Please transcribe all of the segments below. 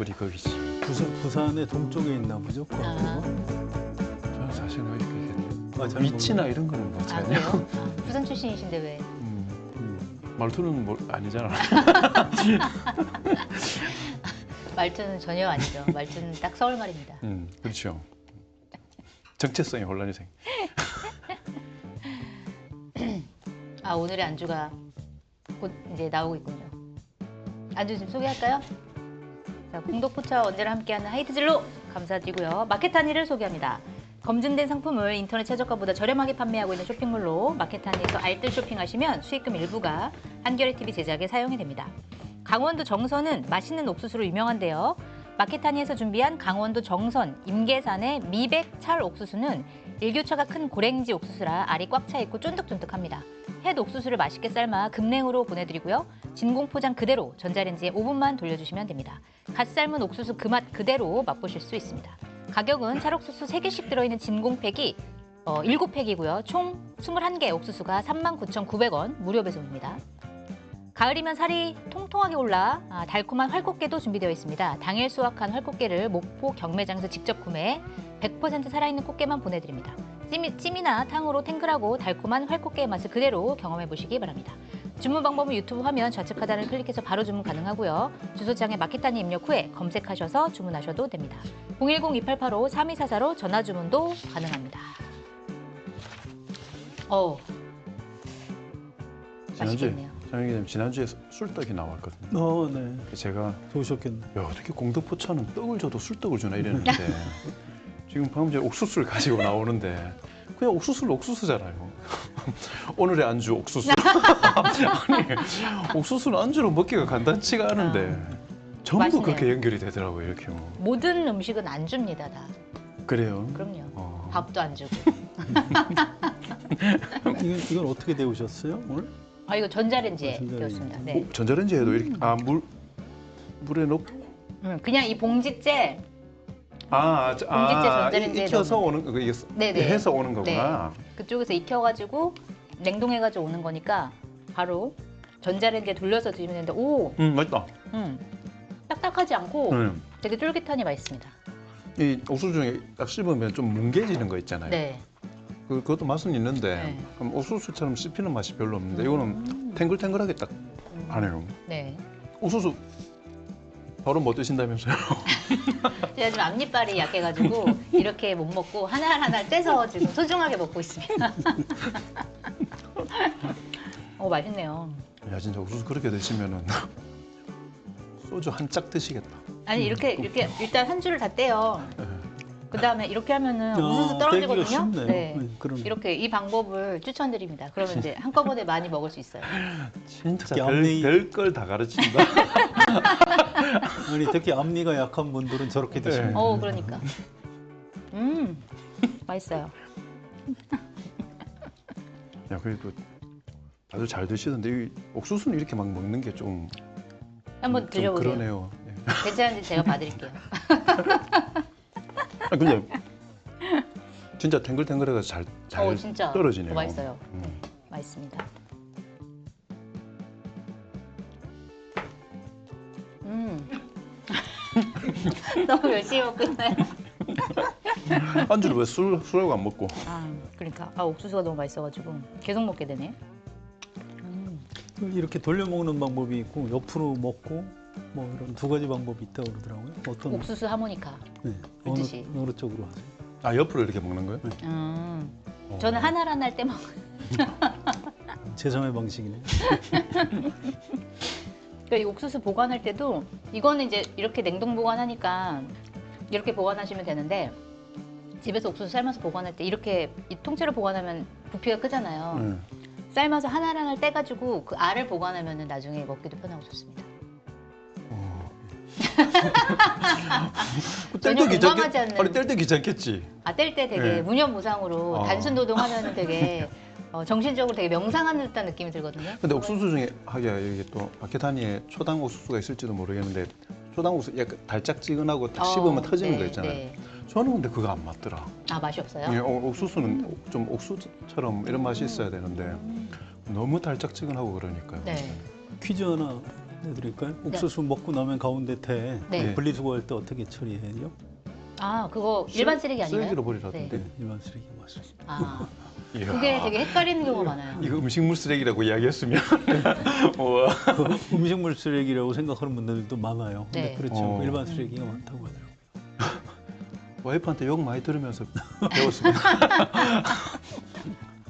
거리 거기지. 부산의 동쪽에 있나 보죠? 아. 저는 사실 뭐 이렇게 아, 잘 위치나 모르겠네. 이런 거는 뭐 아, 전혀. 그래요? 아, 부산 출신이신데 왜? 말투는 뭐 아니잖아. 말투는 전혀 아니죠. 말투는 딱 서울 말입니다. 그렇죠. 정체성이 혼란이 생. 아, 오늘의 안주가 곧 이제 나오고 있군요. 안주 좀 소개할까요? 자, 공덕포차와 언제나 함께하는 하이트즐로 감사드리고요. 마켓하니를 소개합니다. 검증된 상품을 인터넷 최저가보다 저렴하게 판매하고 있는 쇼핑몰로 마켓하니에서 알뜰 쇼핑하시면 수익금 일부가 한겨레TV 제작에 사용이 됩니다. 강원도 정선은 맛있는 옥수수로 유명한데요. 마켓하니에서 준비한 강원도 정선 임계산의 미백 찰 옥수수는 일교차가 큰 고랭지 옥수수라 알이 꽉 차 있고 쫀득쫀득합니다. 햇 옥수수를 맛있게 삶아 급냉으로 보내드리고요. 진공 포장 그대로 전자레인지에 5분만 돌려주시면 됩니다. 갓 삶은 옥수수 그 맛 그대로 맛보실 수 있습니다. 가격은 찰옥수수 3개씩 들어있는 진공팩이 7팩이고요. 총 21개 옥수수가 39,900원 무료 배송입니다. 가을이면 살이 통통하게 올라 달콤한 활꽃게도 준비되어 있습니다. 당일 수확한 활꽃게를 목포 경매장에서 직접 구매해 100% 살아있는 꽃게만 보내드립니다. 찜이나 탕으로 탱글하고 달콤한 활꽃게의 맛을 그대로 경험해 보시기 바랍니다. 주문 방법은 유튜브 화면 좌측 하단을 클릭해서 바로 주문 가능하고요. 주소창에 마켓하니 입력 후에 검색하셔서 주문하셔도 됩니다. 010-2885-3244로 전화 주문도 가능합니다. 맛있겠네요. 장님 기자님 지난주에 술떡이 나왔거든요. 네. 제가 좋으셨겠네. 야, 어떻게 공덕포차는 떡을 줘도 술떡을 주나 이랬는데 지금 방금 전에 옥수수를 가지고 나오는데 그냥 옥수수는 옥수수잖아요. 오늘의 안주 옥수수. 아니, 옥수수는 안주로 먹기가 간단치가 않은데 전부 맛있네요. 그렇게 연결이 되더라고요. 이렇게 뭐. 모든 음식은 안주입니다, 다. 그래요? 그럼요. 밥도 안 주고. 이건 어떻게 데우셨어요 오늘? 아, 이거 전자레인지에 전자레인지. 데웠습니다. 네. 전자레인지에도 이렇게 물에 넣고 그냥 이 봉지째 봉지째 전자레인지에 익혀서 넣으면 오는 거 이게 네네. 해서 오는 거구나. 그쪽에서 익혀가지고 냉동해가지고 오는 거니까 바로 전자레인지에 돌려서 드시면 되는데 맛있다. 딱딱하지 않고 되게 쫄깃하니 맛있습니다. 이 옥수수 중에 딱 씹으면 좀 뭉개지는 거 있잖아요. 네. 그것도 맛은 있는데 네. 그럼 옥수수처럼 씹히는 맛이 별로 없는데 이거는 탱글탱글하게 딱 하네요. 네. 옥수수 바로 못 드신다면서요? 제가 지금 앞니빨이 약해가지고 이렇게 못 먹고 하나하나 떼서 지금 소중하게 먹고 있습니다. 맛있네요. 야 진짜 옥수수 그렇게 드시면은 소주 한 짝 드시겠다. 아니 이렇게 일단 한 줄을 다 떼요. 그 다음에 이렇게 하면은 옥수수 떼기가 떨어지거든요. 쉽네요. 네. 그럼 이렇게 이 방법을 추천드립니다. 그러면 이제 한꺼번에 많이 먹을 수 있어요. 진짜 특히 앞니- 별걸 다 가르친다. 아니 특히 앞니가 약한 분들은 저렇게 네. 드시면 그러니까. 맛있어요. 야 그래도 다들 잘 드시던데 이 옥수수는 이렇게 막 먹는 게 좀 한번 드셔보세요. 그러네요. 네. 괜찮은지 제가 봐드릴게요. 근데 진짜 탱글탱글해서 잘 진짜 떨어지네요. 맛있어요. 네, 맛있습니다. 너무 열심히 먹고 있나요? 안주를 왜 술하고 안 먹고? 그러니까 옥수수가 너무 맛있어가지고 계속 먹게 되네. 이렇게 돌려 먹는 방법이 있고 옆으로 먹고 뭐 이런 두 가지 방법이 있다고 그러더라고요. 어떤 옥수수 하모니카. 네, 듯이. 어느 쪽으로 하세요? 아 옆으로 이렇게 먹는 거예요? 저는 하나를 할 때 먹어요. 제3의 방식이네. 그러니까 이 옥수수 보관할 때도 이거는 이제 이렇게 냉동 보관하니까 이렇게 보관하시면 되는데 집에서 옥수수 삶아서 보관할 때 이렇게 이 통째로 보관하면 부피가 크잖아요. 삶아서 하나를 떼가지고 그 알을 보관하면 나중에 먹기도 편하고 좋습니다. 전혀 공감하지 않는. 아니 뗄 때 귀찮겠지. 뗄 때 되게 네. 무념무상으로 단순노동하면 되게 정신적으로 되게 명상하는 듯한 느낌이 들거든요. 근데 옥수수 중에 하기야 이게 또 마켓하니에 초당 옥수수가 있을지도 모르겠는데 초당 옥수수 약간 달짝지근하고 딱 씹으면 터지는 네, 거 있잖아요. 네. 저는 근데 그거 안 맞더라. 맛이 없어요? 예, 옥수수는 좀 옥수수처럼 이런 맛이 있어야 되는데 너무 달짝지근하고 그러니까요. 네. 퀴즈 하나 내드릴까요? 옥수수 먹고 나면 가운데 태 네. 분리수거할 때 어떻게 처리해요? 아, 그거 일반 쓰레기 아니에요? 쓰레기로 버리라던데. 네, 일반 쓰레기 맞습니다. 아, 이야. 그게 되게 헷갈리는 경우가 많아요. 이거 음식물 쓰레기라고 이야기했으면 우와. 그 음식물 쓰레기라고 생각하는 분들도 많아요. 근데 네. 그렇죠. 일반 쓰레기가 많다고 하더라고요. 와이프한테 욕 많이 들으면서 배웠습니다.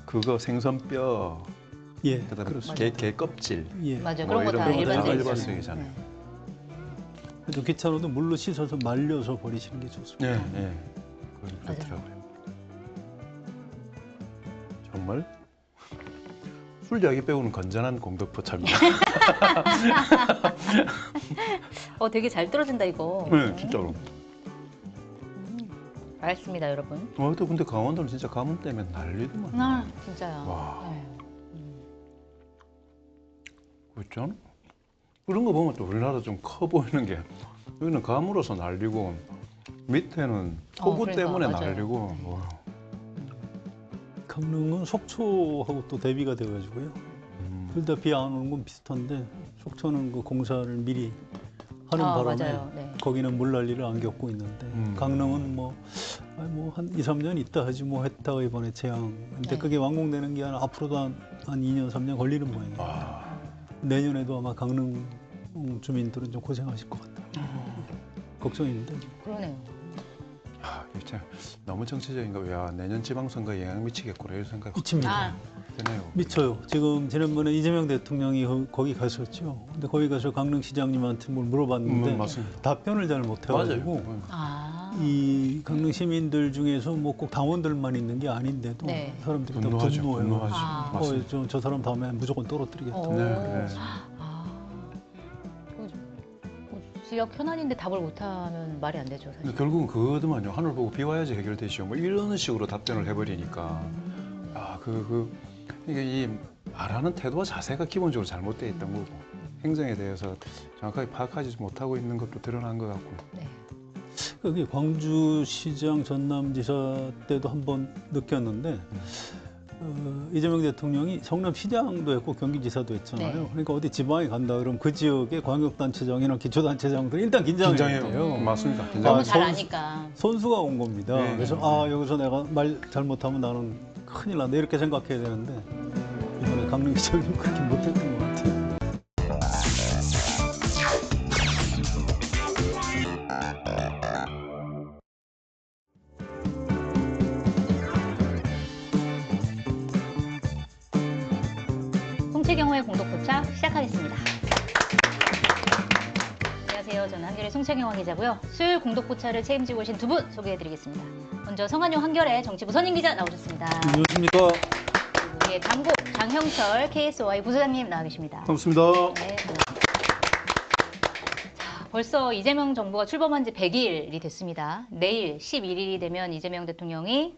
그거 생선뼈, 예, 그다음에 그렇습니다. 개 껍질. 예. 맞아요. 뭐 그런 거 다 이런 거 일반 다 쓰레기. 일반 쓰레기잖아요. 그래도 귀찮아도 물로 씻어서 말려서 버리시는 게 좋습니다. 예, 예. 그건 맞아요. 그렇더라고요. 정말 술약이 빼고는 건전한 공덕포차입니다. 되게 잘 떨어진다 이거. 네, 진짜로. 알겠습니다, 여러분. 또 근데 강원도는 진짜 가뭄 때문에 난리더만. 아, 진짜요. 와. 네. 그렇죠? 그런 거 보면 또 우리나라 좀 커 보이는 게 여기는 가물어서 난리고 밑에는 폭우 그러니까, 때문에 맞아요. 난리고. 네. 와. 강릉은 속초하고 또 대비가 돼가지고요. 둘 다 비 안 오는 건 비슷한데 속초는 그 공사를 미리 하는 바람에 맞아요. 네. 거기는 물난리를 안 겪고 있는데 강릉은 뭐 한 2, 3년 있다 하지 뭐 했다가 이번에 재앙. 근데 네. 그게 완공되는 게 앞으로도 한 2년, 3년 걸리는 모양이에요. 와. 내년에도 아마 강릉 주민들은 좀 고생하실 것 같아요. 걱정인데. 그러네요. 야, 진짜 너무 정치적인 거. 야, 내년 지방선거에 영향 미치겠구나 이런 생각이 미칩니다. 드네요. 미쳐요. 지금 지난번에 이재명 대통령이 거기 갔었죠. 근데 거기 가서 강릉시장님한테 뭘 물어봤는데 맞습니다. 답변을 잘 못해가지고 맞아요. 아, 이 강릉 시민들 중에서 뭐 꼭 당원들만 있는 게 아닌데도 네. 사람들이 다 분노하죠. 분노해요. 분노하죠. 아. 맞습니다. 저 사람 다음에 무조건 떨어뜨리겠다. 어. 네, 네. 지역 현안인데 답을 못하면 말이 안 되죠, 사실. 근데 결국은 그거더만요. 하늘 보고 비 와야지 해결되시오. 뭐 이런 식으로 답변을 해버리니까. 이게 이 말하는 태도와 자세가 기본적으로 잘못되어 있던 거고 행정에 대해서 정확하게 파악하지 못하고 있는 것도 드러난 것 같고. 네. 그게 광주시장 전남지사 때도 한번 느꼈는데 이재명 대통령이 성남시장도 했고 경기지사도 했잖아요. 네. 그러니까 어디 지방에 간다 그러면 그 지역의 광역단체장이나 기초단체장들 일단 긴장해요. 맞습니다. 너무 긴장해요. 잘 아니까. 선수가 온 겁니다. 네. 그래서 여기서 내가 말 잘못하면 나는 큰일 난다 이렇게 생각해야 되는데 이번에 강릉시장님 그렇게 못했던 것 같아요. 송채경호의 공덕포차 시작하겠습니다. 안녕하세요. 저는 한겨레 송채경호 기자고요. 수요일 공덕포차를 책임지고 오신 두 분 소개해드리겠습니다. 먼저 성한용 한겨레 정치부 선임 기자 나오셨습니다. 안녕하십니까. 그리고 우리의 당국 장형철 KSOI 부소장님 나와 계십니다. 반갑습니다. 네. 자, 벌써 이재명 정부가 출범한 지 100일이 됐습니다. 내일 11일이 되면 이재명 대통령이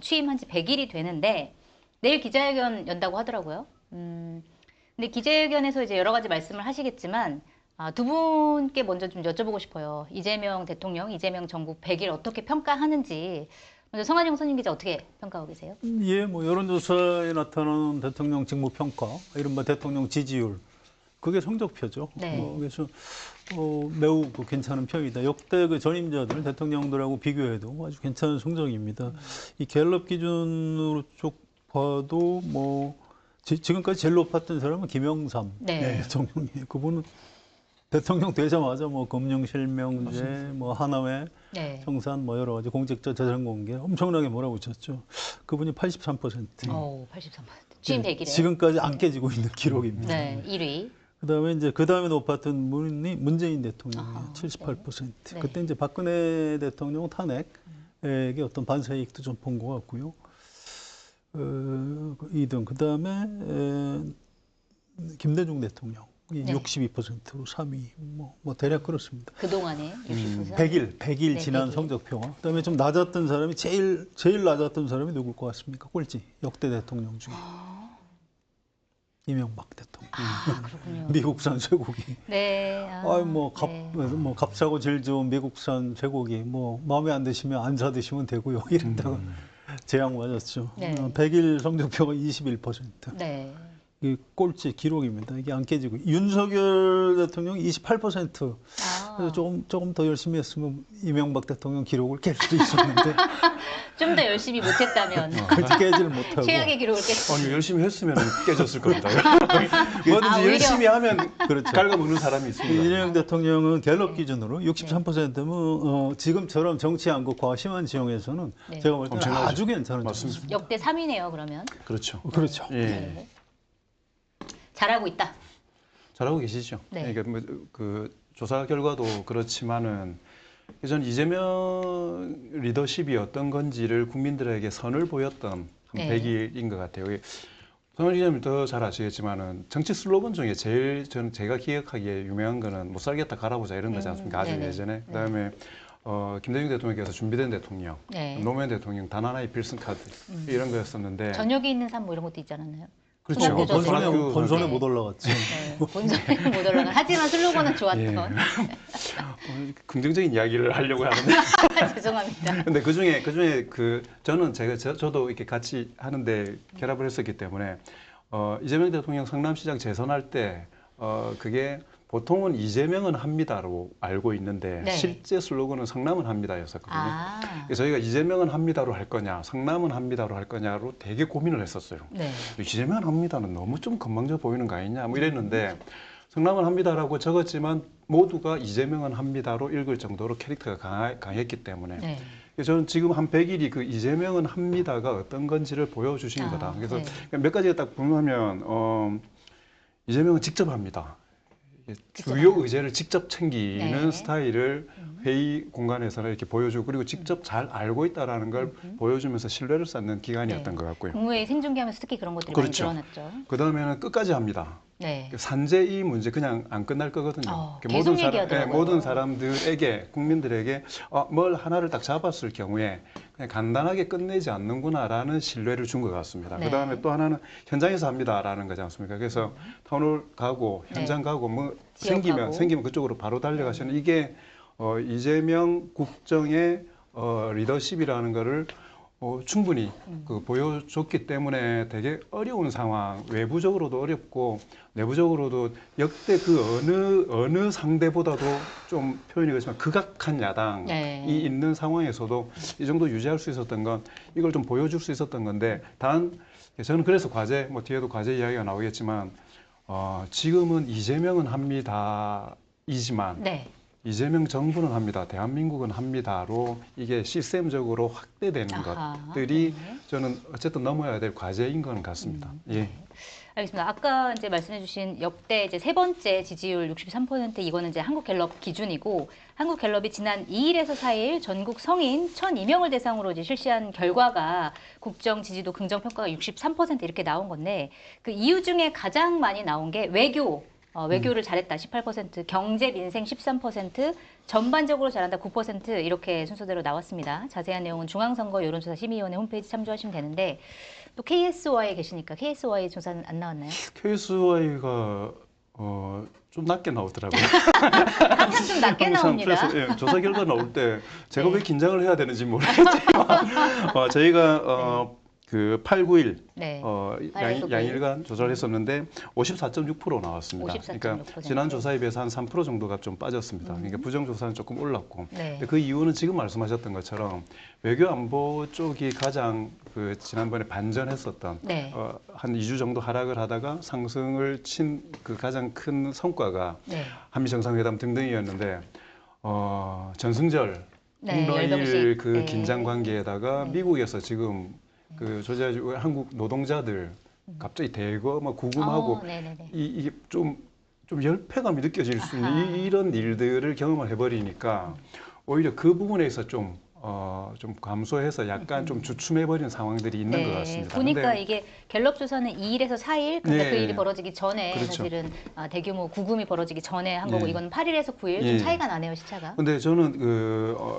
취임한 지 100일이 되는데 내일 기자회견 연다고 하더라고요. 근데 기자회견에서 이제 여러 가지 말씀을 하시겠지만 두 분께 먼저 좀 여쭤보고 싶어요. 이재명 대통령, 이재명 정부 100일 어떻게 평가하는지 먼저 성한용 선임 기자 어떻게 평가하고 계세요? 예, 뭐 여론조사에 나타나는 대통령 직무 평가, 이른바 대통령 지지율, 그게 성적표죠. 네. 그래서 매우 괜찮은 편이다. 역대 그 전임자들 대통령들하고 비교해도 아주 괜찮은 성적입니다. 이 갤럽 기준으로 쭉 봐도 뭐 지금까지 제일 높았던 사람은 김영삼 네. 대통령이에요. 그분은 대통령 되자마자 뭐 금융실명제, 뭐 하나회, 네. 청산, 뭐 여러 가지 공직자 재산 공개 엄청나게 몰아붙였죠. 그분이 83%. 83%. 취임 100일에. 지금까지 안 깨지고 있는 기록입니다. 네, 1위. 그다음에 이제 그다음에 높았던 분이 문재인 대통령이에요. 아하, 78%. 네. 그때 이제 박근혜 대통령 탄핵에 어떤 반사이익도 좀 본 것 같고요. 2등. 그다음에 김대중 대통령이 네. 62%로 3위. 뭐 대략 그렇습니다. 그동안에 60%. 100일 네, 지난 100일. 성적표가. 그다음에 좀 낮았던 사람이 제일 낮았던 사람이 누굴 것 같습니까? 꼴찌. 역대 대통령 중에. 이명박 대통령. 그렇군요. 미국산 쇠고기. 네. 뭐 값싸고 질 좋은 미국산 쇠고기 뭐 마음에 안 드시면 안 사드시면 되고요. 이랬다가 재앙 맞았죠. 네. 100일 성적표가 21%. 네. 그 꼴찌 기록입니다. 이게 안 깨지고 윤석열 대통령 28%. 그래서 조금 더 열심히 했으면 이명박 대통령 기록을 깰 수도 있었는데 좀 더 열심히 못했다면 그렇게 깨지를 못하고 최악의 기록을 깼죠. 아니 열심히 했으면 깨졌을 겁니다. 뭐든지 오히려. 열심히 하면 그렇죠. 갉아먹는 사람이 있습니다. 이재명 대통령은 갤럽 기준으로 63%면 지금처럼 정치 양극화가 심한 지형에서는 네. 제가 볼 때는 엄청나죠. 아주 괜찮은 맞습니다. 점수입니다. 역대 3위네요, 그러면. 그렇죠. 그렇죠. 예. 네. 잘하고 있다. 잘하고 계시죠. 네. 그러니까 그 조사 결과도 그렇지만은 저는 이재명 리더십이 어떤 건지를 국민들에게 선을 보였던 한 네. 100일인 것 같아요. 손흥민 기자님 더 잘 아시겠지만은 정치 슬로건 중에 제일 제가 기억하기에 유명한 거는 못 살겠다 갈아보자 이런 거지 않습니까? 아주 네네. 예전에. 그다음에 김대중 대통령께서 준비된 대통령, 네. 노무현 대통령 단 하나의 필승 카드 이런 거였었는데. 저녁에 있는 삶 뭐 이런 것도 있지 않았나요? 그렇죠. 손학규 전 본선에 네. 못 올라갔지. 네. 본선에는 못 올라간. 하지만 슬로건은 좋았던. 예. 긍정적인 이야기를 하려고 하는데. 죄송합니다. 근데 그중에 저는 저도 이렇게 같이 하는데 결합을 했었기 때문에 이재명 대통령 성남시장 재선할 때 그게 보통은 이재명은 합니다로 알고 있는데 네. 실제 슬로건은 성남은 합니다였었거든요. 아, 그래서 저희가 이재명은 합니다로 할 거냐, 성남은 합니다로 할 거냐로 되게 고민을 했었어요. 네. 이재명은 합니다는 너무 좀 건방져 보이는 거 아니냐 뭐 이랬는데 성남은 합니다라고 적었지만 모두가 이재명은 합니다로 읽을 정도로 캐릭터가 강했기 때문에 네. 그래서 저는 지금 한 100일이 그 이재명은 합니다가 어떤 건지를 보여주신 아, 거다. 그래서 네. 몇 가지 딱 보면 이재명은 직접 합니다. 직접 주요 합니다. 의제를 직접 챙기는 네. 스타일을 회의 공간에서는 이렇게 보여주고 그리고 직접 잘 알고 있다라는 걸 보여주면서 신뢰를 쌓는 기간이었던 네. 것 같고요. 국무회의 생중계하면서 특히 그런 것들이 그렇죠. 많이 드러났죠. 그 다음에는 끝까지 합니다. 네. 산재 이 문제 그냥 안 끝날 거거든요. 계속 얘기하더라고요. 모든 사람들에게 국민들에게 뭘 하나를 딱 잡았을 경우에 그냥 간단하게 끝내지 않는구나라는 신뢰를 준 것 같습니다. 네. 그다음에 또 하나는 현장에서 합니다라는 거지 않습니까? 그래서 타운홀 가고 현장 네. 가고 뭐 지역하고. 생기면 그쪽으로 바로 달려가시는 이게 이재명 국정의 리더십이라는 거를 충분히 보여줬기 때문에 되게 어려운 상황, 외부적으로도 어렵고 내부적으로도 역대 그 어느 상대보다도 좀 표현이 그렇지만 극악한 야당이 네. 있는 상황에서도 이 정도 유지할 수 있었던 건 이걸 좀 보여줄 수 있었던 건데 단 저는 그래서 과제, 뭐 뒤에도 과제 이야기가 나오겠지만 지금은 이재명은 합니다이지만 네. 이재명 정부는 합니다. 대한민국은 합니다로 이게 시스템적으로 확대되는 아하, 것들이 네. 저는 어쨌든 넘어야 될 과제인 건 같습니다. 예. 알겠습니다. 아까 이제 말씀해주신 역대 이제 세 번째 지지율 63% 이거는 이제 한국갤럽 기준이고 한국갤럽이 지난 2일에서 4일 전국 성인 1,002명을 대상으로 이제 실시한 결과가 국정 지지도 긍정 평가가 63% 이렇게 나온 건데 그 이유 중에 가장 많이 나온 게 외교를 잘했다 18%, 경제 민생 13%, 전반적으로 잘한다 9% 이렇게 순서대로 나왔습니다. 자세한 내용은 중앙선거 여론조사 심의위원회 홈페이지 참조하시면 되는데 또 KSY에 계시니까 KSY 조사는 안 나왔나요? KSY가 좀 낮게 나오더라고요. 항상 좀 낮게 항상 나옵니다. 그래서 조사 결과 나올 때 제가 네. 왜 긴장을 해야 되는지 모르겠지만 저희가 그 8, 9일 네. 양일간 조사를 했었는데 54.6% 나왔습니다. 54.6%. 그러니까 지난 조사에 비해서 한 3% 정도가 좀 빠졌습니다. 그러니까 부정조사는 조금 올랐고 네. 근데 그 이유는 지금 말씀하셨던 것처럼 외교 안보 쪽이 가장 그 지난번에 반전했었던 네. 한 2주 정도 하락을 하다가 상승을 친 그 가장 큰 성과가 네. 한미 정상회담 등등이었는데 전승절 네, 홍러일 열병식. 그 네. 긴장 관계에다가 네. 미국에서 지금 그 조지아주 한국 노동자들 갑자기 대거 막 구금하고 네네네. 이게 좀 열패감이 느껴질 수 아하. 있는 이런 일들을 경험을 해버리니까 오히려 그 부분에서 좀 감소해서 약간 좀 주춤해버린 상황들이 있는 것 같습니다. 보니까 근데 이게 갤럽 조사는 2일에서 4일, 근데 네. 그 일이 벌어지기 전에 그렇죠. 사실은 대규모 구금이 벌어지기 전에 한 거고 예. 이건 8일에서 9일 좀 예. 차이가 나네요, 시차가. 근데 저는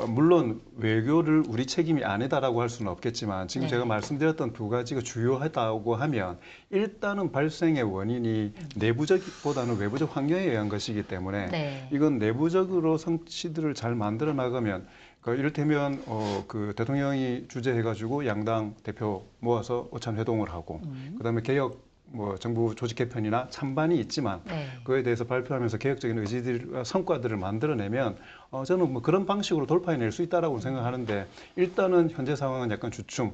물론 외교를 우리 책임이 아니다라고 할 수는 없겠지만 지금 네. 제가 말씀드렸던 두 가지가 주요하다고 하면 일단은 발생의 원인이 내부적보다는 외부적 환경에 의한 것이기 때문에 네. 이건 내부적으로 성취들을 잘 만들어 나가면 이를테면 그 대통령이 주재해가지고 양당 대표 모아서 오찬 회동을 하고 그다음에 개혁 뭐 정부 조직 개편이나 찬반이 있지만 네. 그에 대해서 발표하면서 개혁적인 의지들과 성과들을 만들어내면 저는 뭐 그런 방식으로 돌파해낼 수 있다라고 생각하는데 일단은 현재 상황은 약간 주춤.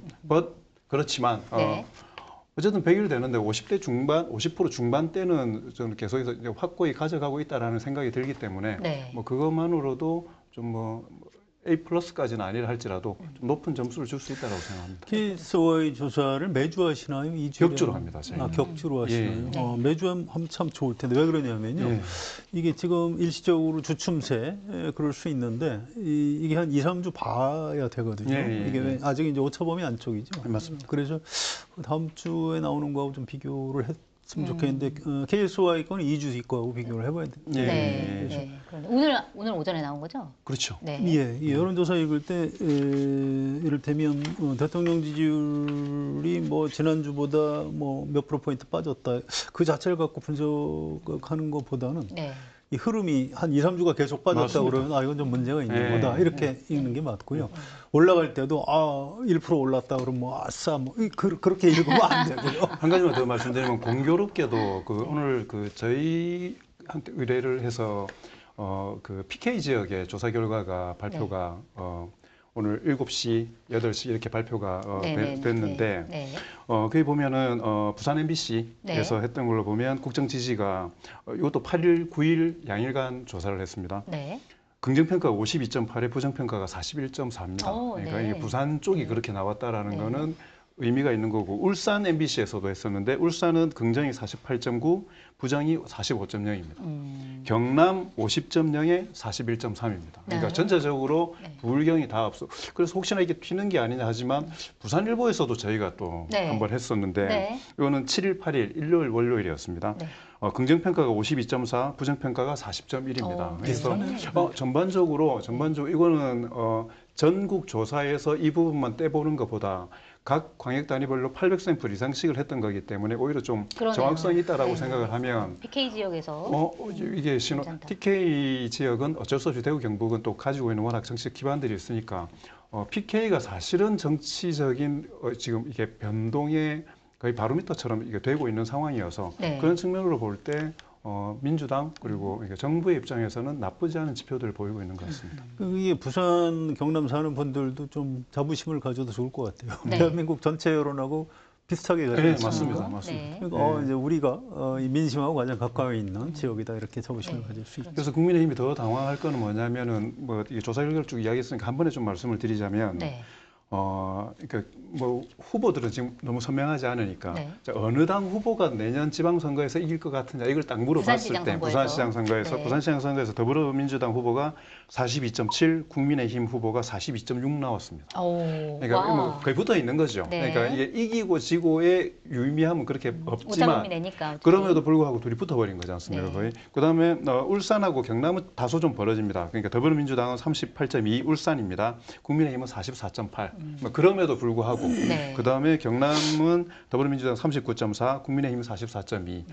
그렇지만 네. 어쨌든 100일 되는데 50대 중반, 50% 중반대는 저는 계속해서 이제 확고히 가져가고 있다라는 생각이 들기 때문에 네. 뭐 그것만으로도 좀 뭐 A 플러스까지는 아니라 할지라도 좀 높은 점수를 줄 수 있다라고 생각합니다. KSOI 조사를 매주 하시나요? 2주에? 격주로 합니다, 저희는. 격주로 하시나요? 예. 네. 매주 하면 참 좋을 텐데 왜 그러냐면요. 예. 이게 지금 일시적으로 주춤세 그럴 수 있는데 이게 한 2, 3주 봐야 되거든요. 예, 예, 이게 예. 아직 이제 오차범위 안쪽이죠. 맞습니다. 그래서 다음 주에 나오는 거하고 좀 비교를 했으면 좋겠는데 KSOI 거는 2주 뒤 거하고 비교를 해봐야 돼요. 예. 네. 네. 그런데 오늘 오전에 나온 거죠? 그렇죠. 네. 예, 이 여론조사 읽을 때 이를테면 대통령 지지율이 뭐 지난주보다 뭐 몇 프로포인트 빠졌다. 그 자체를 갖고 분석하는 것보다는 네. 이 흐름이 한 2, 3주가 계속 빠졌다 맞습니다. 그러면 이건 좀 문제가 있는 예. 거다. 이렇게 읽는 게 맞고요. 올라갈 때도 1% 올랐다 그러면 뭐 아싸 뭐 그렇게 읽으면 안 되고요. 한 가지만 더 말씀드리면 공교롭게도 오늘 저희한테 의뢰를 해서 그 PK 지역의 조사 결과가 발표가 오늘 7시, 8시 이렇게 발표가 됐는데 네. 거기 보면은 부산 MBC에서 네. 했던 걸로 보면 국정 지지가 이것도 8일, 9일 양일간 조사를 했습니다. 네. 긍정평가가 52.8에 부정평가가 41.4입니다. 오, 그러니까 네. 이게 부산 쪽이 그렇게 나왔다라는 네. 거는 의미가 있는 거고 울산 MBC에서도 했었는데 울산은 긍정이 48.9, 부정이 45.0입니다. 경남 50.0에 41.3입니다. 그러니까 네. 전체적으로 네. 불경이 다 앞서. 그래서 혹시나 이게 튀는 게 아니냐 하지만 부산일보에서도 저희가 또 네. 한번 했었는데 네. 이거는 7일, 8일, 일요일, 월요일이었습니다. 네. 긍정평가가 52.4, 부정평가가 40.1입니다. 그래서 비슷하네요. 전반적으로 이거는 전국 조사에서 이 부분만 떼보는 것보다 각 광역 단위별로 800샘플 이상씩을 했던 거기 때문에 오히려 좀 그러네요. 정확성이 있다라고 네. 생각을 하면 PK 지역에서 이게 괜찮다. TK 지역은 어쩔 수 없이 대구 경북은 또 가지고 있는 워낙 정치적 기반들이 있으니까 PK가 사실은 정치적인 지금 이게 변동의 거의 바로미터처럼 이게 되고 있는 상황이어서 네. 그런 측면으로 볼 때 민주당 그리고 이게 정부의 입장에서는 나쁘지 않은 지표들을 보이고 있는 것 같습니다. 이게 부산, 경남 사는 분들도 좀 자부심을 가져도 좋을 것 같아요. 네. 대한민국 전체 여론하고 비슷하게 가지고 네, 있습니다. 맞습니다. 맞습니다. 네. 그러니까 이제 우리가 이 민심하고 가장 가까이 있는 지역이다 이렇게 자부심을 네. 가질 수 있죠. 그래서 국민의힘이 더 당황할 거는 뭐냐면은 뭐 이게 조사 결과를 쭉 이야기했으니까 한 번에 좀 말씀을 드리자면 네. 그러니까 뭐 후보들은 지금 너무 선명하지 않으니까 네. 자, 어느 당 후보가 내년 지방선거에서 이길 것 같으냐 이걸 딱 물어봤을 때 부산시장 선거에서 네. 부산시장 선거에서 더불어민주당 후보가 42.7, 국민의힘 후보가 42.6 나왔습니다. 오, 그러니까 와. 뭐 거의 붙어 있는 거죠. 네. 그러니까 이게 이기고 지고의 유의미함은 그렇게 없지만 오차범위 내니까 어차피. 그럼에도 불구하고 둘이 붙어버린 거지 않습니까? 네. 거의. 그다음에 울산하고 경남은 다소 좀 벌어집니다. 그러니까 더불어민주당은 38.2 울산입니다. 국민의힘은 44.8. 뭐 그럼에도 불구하고 네. 그다음에 경남은 더불어민주당 39.4, 국민의힘은 44.2.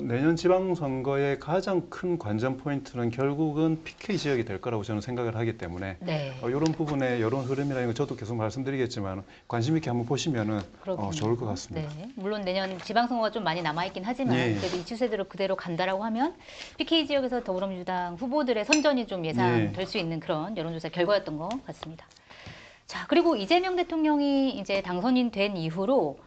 내년 지방선거의 가장 큰 관전 포인트는 결국은 PK 지역이 될 거라고 저는 생각을 하기 때문에 네. 이런 부분에 여론 흐름이라는 거 저도 계속 말씀드리겠지만 관심 있게 한번 보시면은 그렇군요. 좋을 것 같습니다. 네. 물론 내년 지방선거가 좀 많이 남아있긴 하지만 예. 그래도 이 추세대로 그대로 간다라고 하면 PK 지역에서 더불어민주당 후보들의 선전이 좀 예상될 수 있는 그런 여론조사 결과였던 것 같습니다. 자, 그리고 이재명 대통령이 이제 당선인 된 이후로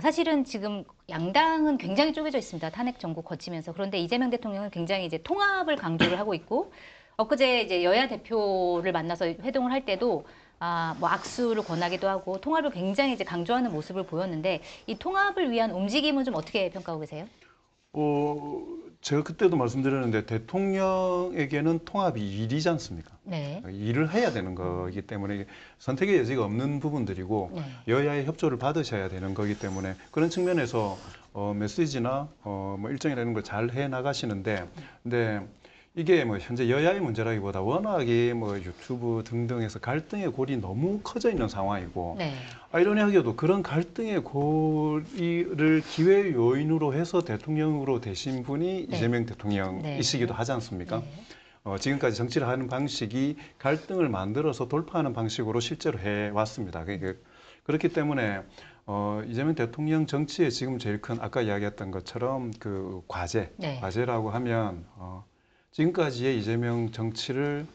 사실은 지금 양당은 굉장히 쪼개져 있습니다. 탄핵 정국 거치면서. 그런데 이재명 대통령은 굉장히 이제 통합을 강조를 하고 있고 엊그제 이제 여야 대표를 만나서 회동을 할 때도 뭐 악수를 권하기도 하고 통합을 굉장히 이제 강조하는 모습을 보였는데 이 통합을 위한 움직임은 좀 어떻게 평가하고 계세요? 제가 그때도 말씀드렸는데 대통령에게는 통합이 일이지 않습니까? 네. 일을 해야 되는 거기 때문에 선택의 여지가 없는 부분들이고 네. 여야의 협조를 받으셔야 되는 거기 때문에 그런 측면에서 메시지나 뭐 일정이라는 걸 잘 해 나가시는데 근데 이게 뭐 현재 여야의 문제라기보다 워낙에 뭐 유튜브 등등에서 갈등의 골이 너무 커져 있는 상황이고 네. 아이러니하게도 그런 갈등의 고리를 기회 요인으로 해서 대통령으로 되신 분이 네. 이재명 대통령이시기도 하지 않습니까? 네. 지금까지 정치를 하는 방식이 갈등을 만들어서 돌파하는 방식으로 실제로 해왔습니다. 그렇기 때문에 이재명 대통령 정치에 지금 제일 큰 아까 이야기했던 것처럼 그 네. 과제라고 하면 지금까지의 이재명 정치를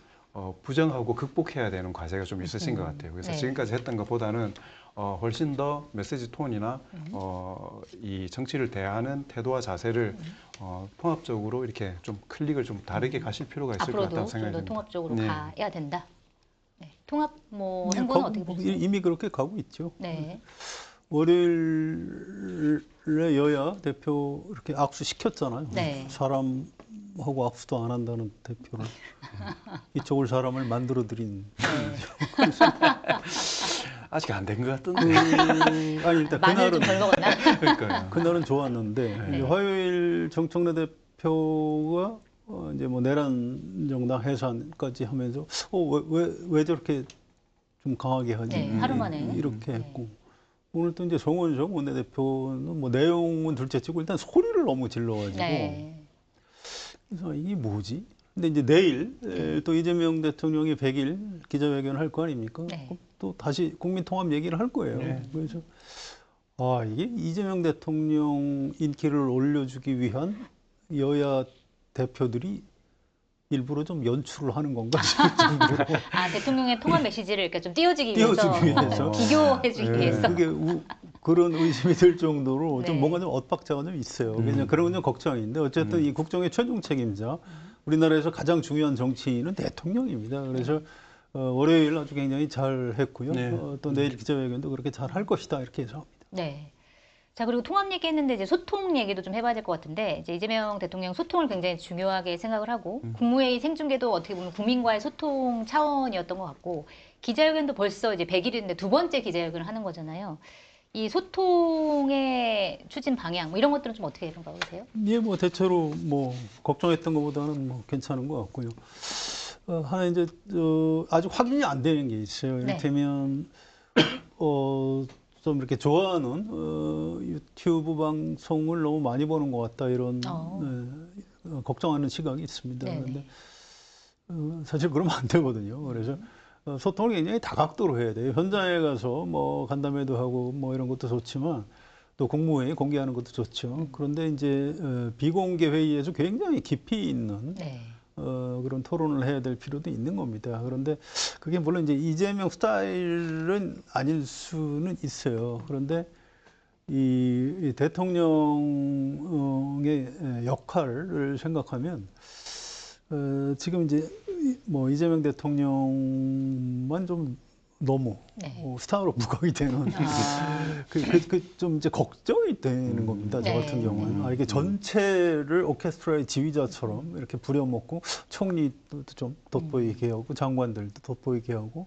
부정하고 극복해야 되는 과제가 좀 있으신 것 같아요. 그래서 네. 지금까지 했던 것보다는 훨씬 더 메시지 톤이나 이 정치를 대하는 태도와 자세를 통합적으로 이렇게 좀 클릭을 좀 다르게 가실 필요가 있을 것 앞으로도 같다는 좀 생각이 더 듭니다. 통합적으로 네. 가야 된다. 네. 통합 뭐 네, 행보는 어떻게 보세요? 이미 그렇게 가고 있죠. 네. 월요일에 여야 대표 이렇게 악수 시켰잖아요. 네. 사람하고 악수도 안 한다는 대표를 이쪽을 사람을 만들어드린. 아직 안 된 것 같던데. 아니 일단 마늘 좀 그날은 덜 먹었나? 그러니까요. 그날은 좋았는데 네. 이제 화요일 정청래 대표가 이제 뭐 내란 정당 해산까지 하면서 왜 저렇게 좀 강하게 하지? 네, 하루 만에. 이렇게 했고 오늘 또 이제 정원석 원내대표는 뭐 내용은 둘째치고 일단 소리를 너무 질러가지고 네. 그래서 이게 뭐지? 근데 이제 내일 또 이재명 대통령이 100일 기자회견을 할 거 아닙니까? 네. 그럼 또 다시 국민 통합 얘기를 할 거예요. 네. 그래서 이게 이재명 대통령 인기를 올려주기 위한 여야 대표들이 일부러 좀 연출을 하는 건가 싶을 정도로 대통령의 통합 메시지를 이렇게 좀 띄워주기 위해서, 띄워주기 위해서. 비교해주기 네. 위해서. 그게 그런 의심이 들 정도로 좀 네. 뭔가 좀 엇박자가 좀 있어요. 그냥 그런 건 좀 걱정인데 어쨌든 이 국정의 최종 책임자 우리나라에서 가장 중요한 정치인은 대통령입니다. 그래서 월요일 아주 굉장히 잘 했고요. 네. 또 내일 기자회견도 그렇게 잘 할 것이다 이렇게 예상합니다. 네. 자, 그리고 통합 얘기했는데 이제 소통 얘기도 좀 해봐야 될 것 같은데 이제 이재명 대통령 소통을 굉장히 중요하게 생각을 하고 국무회의 생중계도 어떻게 보면 국민과의 소통 차원이었던 것 같고 기자회견도 벌써 이제 100일인데 두 번째 기자회견을 하는 거잖아요. 이 소통의 추진 방향 뭐 이런 것들은 좀 어떻게 생각하세요? 예, 뭐 대체로 뭐 걱정했던 것보다는 뭐 괜찮은 것 같고요. 하나 이제 아직 확인이 안 되는 게 있어요. 이를테면 좀 이렇게 좋아하는 유튜브 방송을 너무 많이 보는 것 같다 이런 걱정하는 시각이 있습니다. 그런데 사실 그러면 안 되거든요. 그래서 소통을 굉장히 다각도로 해야 돼요. 현장에 가서 뭐 간담회도 하고 뭐 이런 것도 좋지만 또 국무회의 공개하는 것도 좋죠. 그런데 이제 비공개 회의에서 굉장히 깊이 있는 그런 토론을 해야 될 필요도 있는 겁니다. 그런데 그게 물론 이제 이재명 스타일은 아닐 수는 있어요. 그런데 이 대통령의 역할을 생각하면 지금 이제 뭐 이재명 대통령만 좀 너무 스타로 부각이 되는 좀 이제 걱정이 되는 겁니다. 저 같은 경우는 이게 전체를 오케스트라의 지휘자처럼 이렇게 부려먹고 총리도 좀 돋보이게 하고 장관들도 돋보이게 하고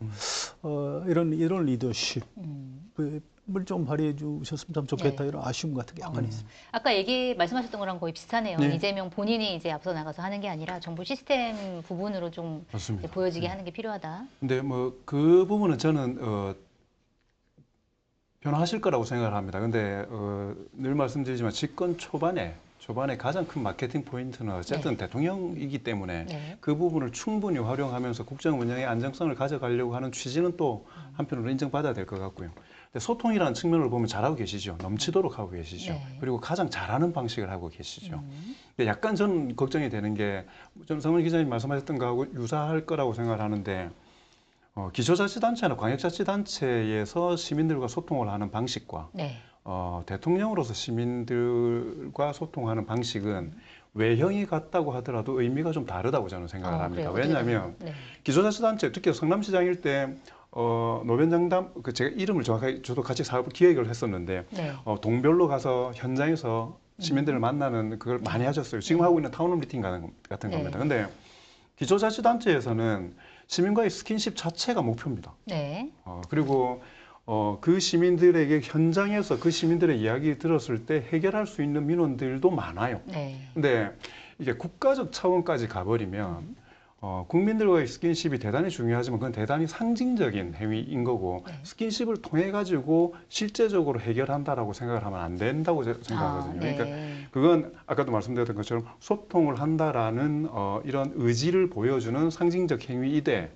이런 리더십을 좀 발휘해 주셨으면 참 좋겠다 이런 아쉬움 같은 게 약간 있습니다. 아까 말씀하셨던 거랑 거의 비슷하네요. 이재명 본인이 이제 앞서 나가서 하는 게 아니라 정부 시스템 부분으로 좀 이제 보여지게 하는 게 필요하다. 근데 뭐 그 부분은 저는 변화하실 거라고 생각을 합니다. 근데 늘 말씀드리지만 집권 초반에 가장 큰 마케팅 포인트는 어쨌든 대통령이기 때문에 그 부분을 충분히 활용하면서 국정 운영의 안정성을 가져가려고 하는 취지는 또 한편으로 인정받아야 될 것 같고요. 근데 소통이라는 측면을 보면 잘하고 계시죠. 넘치도록 하고 계시죠. 그리고 가장 잘하는 방식을 하고 계시죠. 근데 약간 저는 걱정이 되는 게 좀 성은 기자님 말씀하셨던 거하고 유사할 거라고 생각을 하는데 기초자치단체나 광역자치단체에서 시민들과 소통을 하는 방식과 대통령으로서 시민들과 소통하는 방식은 외형이 같다고 하더라도 의미가 좀 다르다고 저는 생각을 합니다. 왜냐하면 기초자치단체, 특히 성남시장일 때 노변장담, 제가 이름을 정확하게 저도 같이 사업을 기획을 했었는데 동별로 가서 현장에서 시민들을 만나는 그걸 많이 하셨어요. 지금 하고 있는 타운홀 미팅 같은 겁니다. 근데 기초자치단체에서는 시민과의 스킨십 자체가 목표입니다. 그리고 그 시민들에게 현장에서 그 시민들의 이야기 들었을 때 해결할 수 있는 민원들도 많아요. 근데 이게 국가적 차원까지 가버리면 국민들과의 스킨십이 대단히 중요하지만 그건 대단히 상징적인 행위인 거고 스킨십을 통해 가지고 실제적으로 해결한다라고 생각을 하면 안 된다고 생각하거든요. 그러니까 그건 아까도 말씀드렸던 것처럼 소통을 한다라는 이런 의지를 보여주는 상징적 행위이되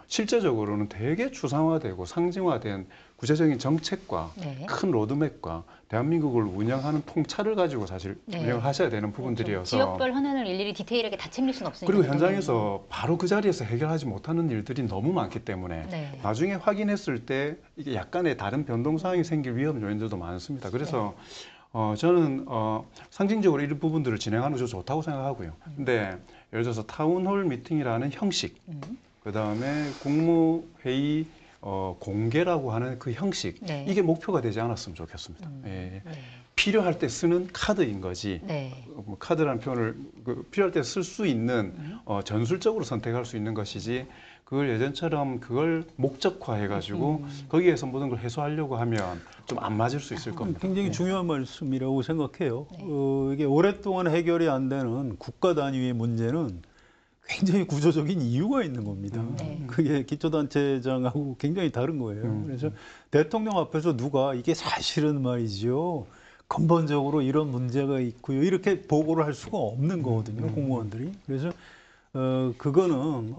실제적으로는 되게 추상화되고 상징화된 구체적인 정책과 네. 큰 로드맵과 대한민국을 운영하는 통찰을 가지고 사실 네. 운영을 하셔야 되는 그렇죠. 부분들이어서 지역별 하나를 일일이 디테일하게 다 챙길 수는 없으니까. 그리고 현장에서 바로 그 자리에서 해결하지 못하는 일들이 너무 많기 때문에 네. 나중에 확인했을 때 이게 약간의 다른 변동 사항이 생길 위험 요인들도 많습니다. 그래서 저는 상징적으로 이런 부분들을 진행하는 게 좋다고 생각하고요. 근데 예를 들어서 타운홀 미팅이라는 형식, 그 다음에 국무회의 공개라고 하는 그 형식, 네. 이게 목표가 되지 않았으면 좋겠습니다. 예. 네. 필요할 때 쓰는 카드인 거지. 네. 카드라는 표현을 필요할 때 쓸 수 있는 전술적으로 선택할 수 있는 것이지, 그걸 예전처럼 그걸 목적화해가지고 거기에서 모든 걸 해소하려고 하면 좀 안 맞을 수 있을 겁니다. 굉장히 예. 중요한 말씀이라고 생각해요. 네. 이게 오랫동안 해결이 안 되는 국가 단위의 문제는 굉장히 구조적인 이유가 있는 겁니다. 네. 그게 기초단체장하고 굉장히 다른 거예요. 그래서 대통령 앞에서 누가 이게 사실은 말이죠. 근본적으로 이런 문제가 있고요. 이렇게 보고를 할 수가 없는 거거든요. 공무원들이. 그래서 그거는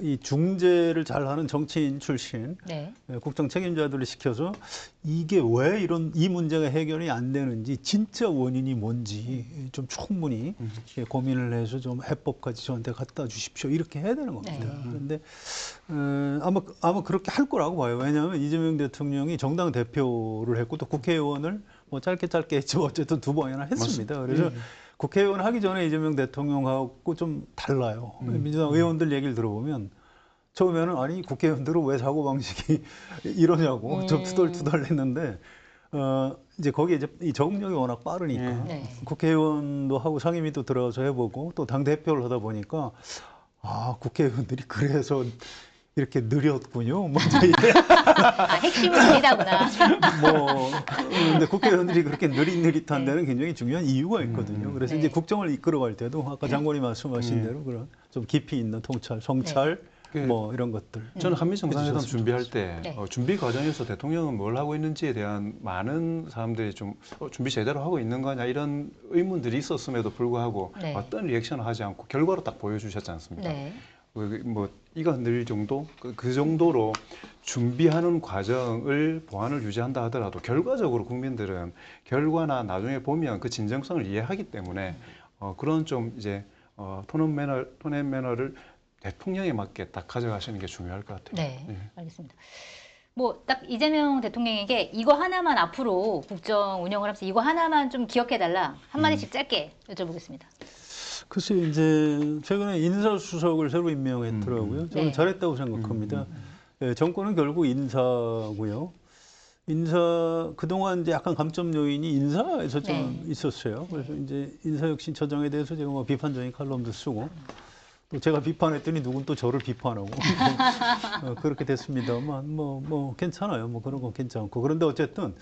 이 중재를 잘하는 정치인 출신 네. 국정 책임자들을 시켜서 이게 왜 이 문제가 해결이 안 되는지 진짜 원인이 뭔지 좀 충분히 고민을 해서 좀 해법까지 저한테 갖다 주십시오. 이렇게 해야 되는 겁니다. 네. 그런데 아마 그렇게 할 거라고 봐요. 왜냐하면 이재명 대통령이 정당 대표를 했고 또 국회의원을 뭐 짧게 했지만 어쨌든 2번이나 했습니다. 그래서 국회의원 하기 전에 이재명 대통령하고 좀 달라요. 민주당 의원들 얘기를 들어보면 처음에는 아니 국회의원들은 왜 사고방식이 이러냐고 좀 투덜투덜했는데 이제 거기에 이제 이 적응력이 워낙 빠르니까 네. 국회의원도 하고 상임위도 들어가서 해보고 또 당대표를 하다 보니까 아 국회의원들이 그래서 이렇게 느렸군요. 뭐 핵심은 아니다구나. 근데 국회의원들이 그렇게 느릿느릿한 데는 굉장히 중요한 이유가 있거든요. 그래서 네. 이제 국정을 이끌어갈 때도 아까 장관이 말씀하신 대로 그런 좀 깊이 있는 통찰, 성찰 네. 뭐 이런 것들. 저는 한미 정상회담 해주셨으면 준비할 때 네. 준비 과정에서 대통령은 뭘 하고 있는지에 대한 많은 사람들이 좀 준비 제대로 하고 있는 거냐 이런 의문들이 있었음에도 불구하고 네. 어떤 리액션을 하지 않고 결과로 딱 보여주셨지 않습니까? 네. 뭐 이가 흔들릴 정도 그 정도로 준비하는 과정을 보안을 유지한다 하더라도 결과적으로 국민들은 결과나 나중에 보면 그 진정성을 이해하기 때문에 그런 좀 이제 톤앤 매너를 대통령에 맞게 딱 가져가시는 게 중요할 것 같아요. 네. 예. 알겠습니다. 뭐 딱 이재명 대통령에게 이거 하나만 앞으로 국정 운영을 하면서 이거 하나만 좀 기억해달라 한마디씩 짧게 여쭤보겠습니다. 글쎄 이제 최근에 인사수석을 새로 임명했더라고요. 저는 네. 잘했다고 생각합니다. 예, 정권은 결국 인사고요. 인사 그동안 이제 약간 감점 요인이 인사에서 좀 네. 있었어요. 그래서 이제 인사혁신처장에 대해서 제가 뭐 비판적인 칼럼도 쓰고 또 제가 비판했더니 누군 또 저를 비판하고 그렇게 됐습니다만 뭐 괜찮아요. 뭐 그런 건 괜찮고 그런데 어쨌든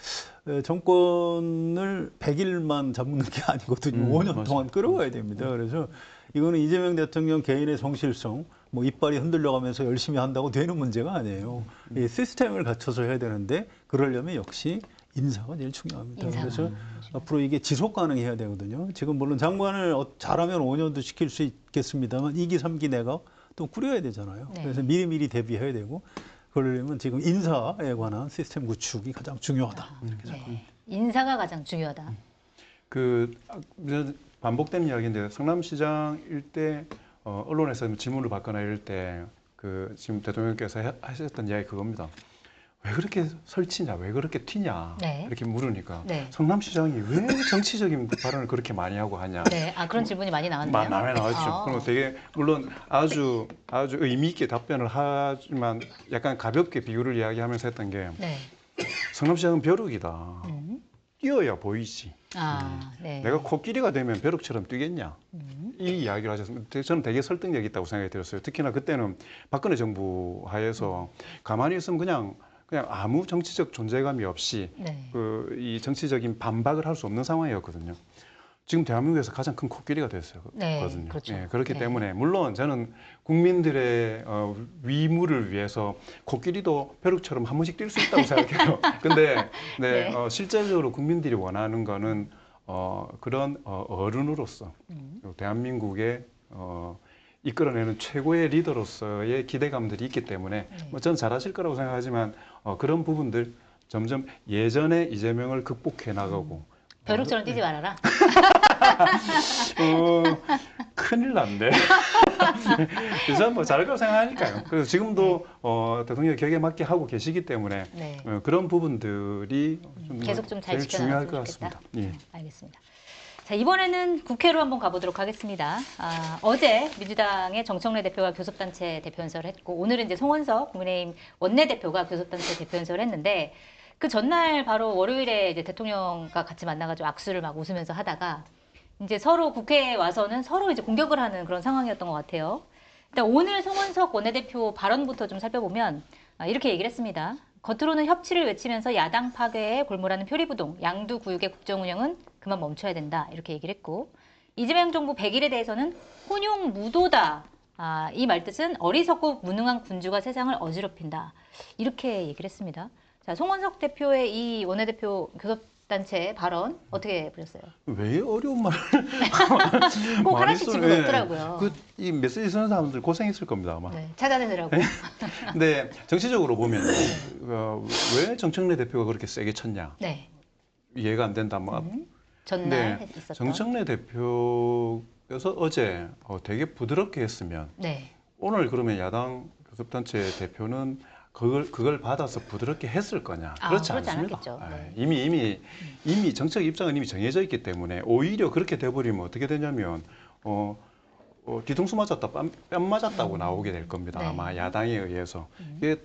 정권을 100일만 잡는 게 아니거든요. 5년 맞아요. 동안 끌어가야 됩니다. 그래서 이거는 이재명 대통령 개인의 성실성, 뭐 이빨이 흔들려가면서 열심히 한다고 되는 문제가 아니에요. 이 시스템을 갖춰서 해야 되는데 그러려면 역시 인사가 제일 중요합니다. 인사가. 그래서 앞으로 이게 지속 가능해야 되거든요. 지금 물론 장관을 잘하면 5년도 시킬 수 있겠습니다만 2기, 3기 내가 또 꾸려야 되잖아요. 네. 그래서 미리미리 대비해야 되고 그러려면 지금 인사에 관한 시스템 구축이 가장 중요하다. 이렇게 생각합니다. 네. 인사가 가장 중요하다. 반복되는 이야기인데 성남시장 일때 언론에서 질문을 받거나 이럴 때 지금 대통령께서 하셨던 이야기 그겁니다. 왜 그렇게 설치냐, 왜 그렇게 튀냐 네. 이렇게 물으니까 네. 성남시장이 왜 정치적인 발언을 그렇게 많이 하고 하냐. 네. 그런 질문이 많이 나왔네요. 나왔죠. 그리고 되게 물론 아주 의미 있게 답변을 하지만 약간 가볍게 비유를 이야기하면서 했던 게 네. 성남시장은 벼룩이다. 뛰어야 보이지. 네. 내가 코끼리가 되면 벼룩처럼 뛰겠냐. 이 이야기를 하셨습니다. 저는 되게 설득력 있다고 생각이 들었어요. 특히나 그때는 박근혜 정부 하에서 가만히 있으면 그냥 아무 정치적 존재감이 없이 네. 이 정치적인 반박을 할 수 없는 상황이었거든요. 지금 대한민국에서 가장 큰 코끼리가 됐거든요. 네, 그렇죠. 예, 그렇기 네. 때문에 물론 저는 국민들의 위무를 위해서 코끼리도 벼룩처럼 한 번씩 뛸 수 있다고 생각해요. 근데 네. 실질적으로 국민들이 원하는 거는 그런 어른으로서 대한민국의 이끌어내는 최고의 리더로서의 기대감들이 있기 때문에 뭐 저는 잘하실 거라고 생각하지만 그런 부분들 점점 예전에 이재명을 극복해 나가고 벼룩처럼 뛰지 말아라. 큰일 났네. 그래서 뭐 잘할 거라고 생각하니까요. 그래서 지금도 대통령 격에 맞게 하고 계시기 때문에 네. 그런 부분들이 좀 계속 좀 잘 제일 중요할 것 지켜나갔으면 좋겠다. 같습니다. 예. 알겠습니다. 자, 이번에는 국회로 한번 가보도록 하겠습니다. 어제 민주당의 정청래 대표가 교섭단체 대표 연설을 했고, 오늘은 이제 송원석 국민의힘 원내대표가 교섭단체 대표 연설을 했는데, 그 전날 바로 월요일에 이제 대통령과 같이 만나가지고 악수를 막 웃으면서 하다가, 이제 서로 국회에 와서는 서로 이제 공격을 하는 그런 상황이었던 것 같아요. 일단 오늘 송원석 원내대표 발언부터 좀 살펴보면, 이렇게 얘기를 했습니다. 겉으로는 협치를 외치면서 야당 파괴에 골몰하는 표리부동, 양두구육의 국정운영은 그만 멈춰야 된다. 이렇게 얘기를 했고, 이재명 정부 100일에 대해서는 혼용무도다. 이 말뜻은 어리석고 무능한 군주가 세상을 어지럽힌다. 이렇게 얘기를 했습니다. 자, 송원석 대표의 이 원내대표 교섭단체 발언 어떻게 보셨어요? 왜 어려운 말을 꼭 많이 하나씩 쓰는- 집어넣더라고요. 이 메시지 쓰는 사람들 고생했을 겁니다 아마. 네, 찾아내느라고. 근데 정치적으로 보면 왜 정청래 대표가 그렇게 세게 쳤냐 네. 이해가 안 된다. 뭐 전날 네, 있었던. 정청래 대표여서 어제 되게 부드럽게 했으면 네. 오늘 그러면 야당 교섭단체 대표는 그걸 받아서 부드럽게 했을 거냐? 그렇지 그렇지 않습니다. 않았겠죠. 네. 이미 정책 입장은 이미 정해져 있기 때문에 오히려 그렇게 돼버리면 어떻게 되냐면 뒤통수 맞았다, 뺨 맞았다고 나오게 될 겁니다. 네. 아마 야당에 의해서 이게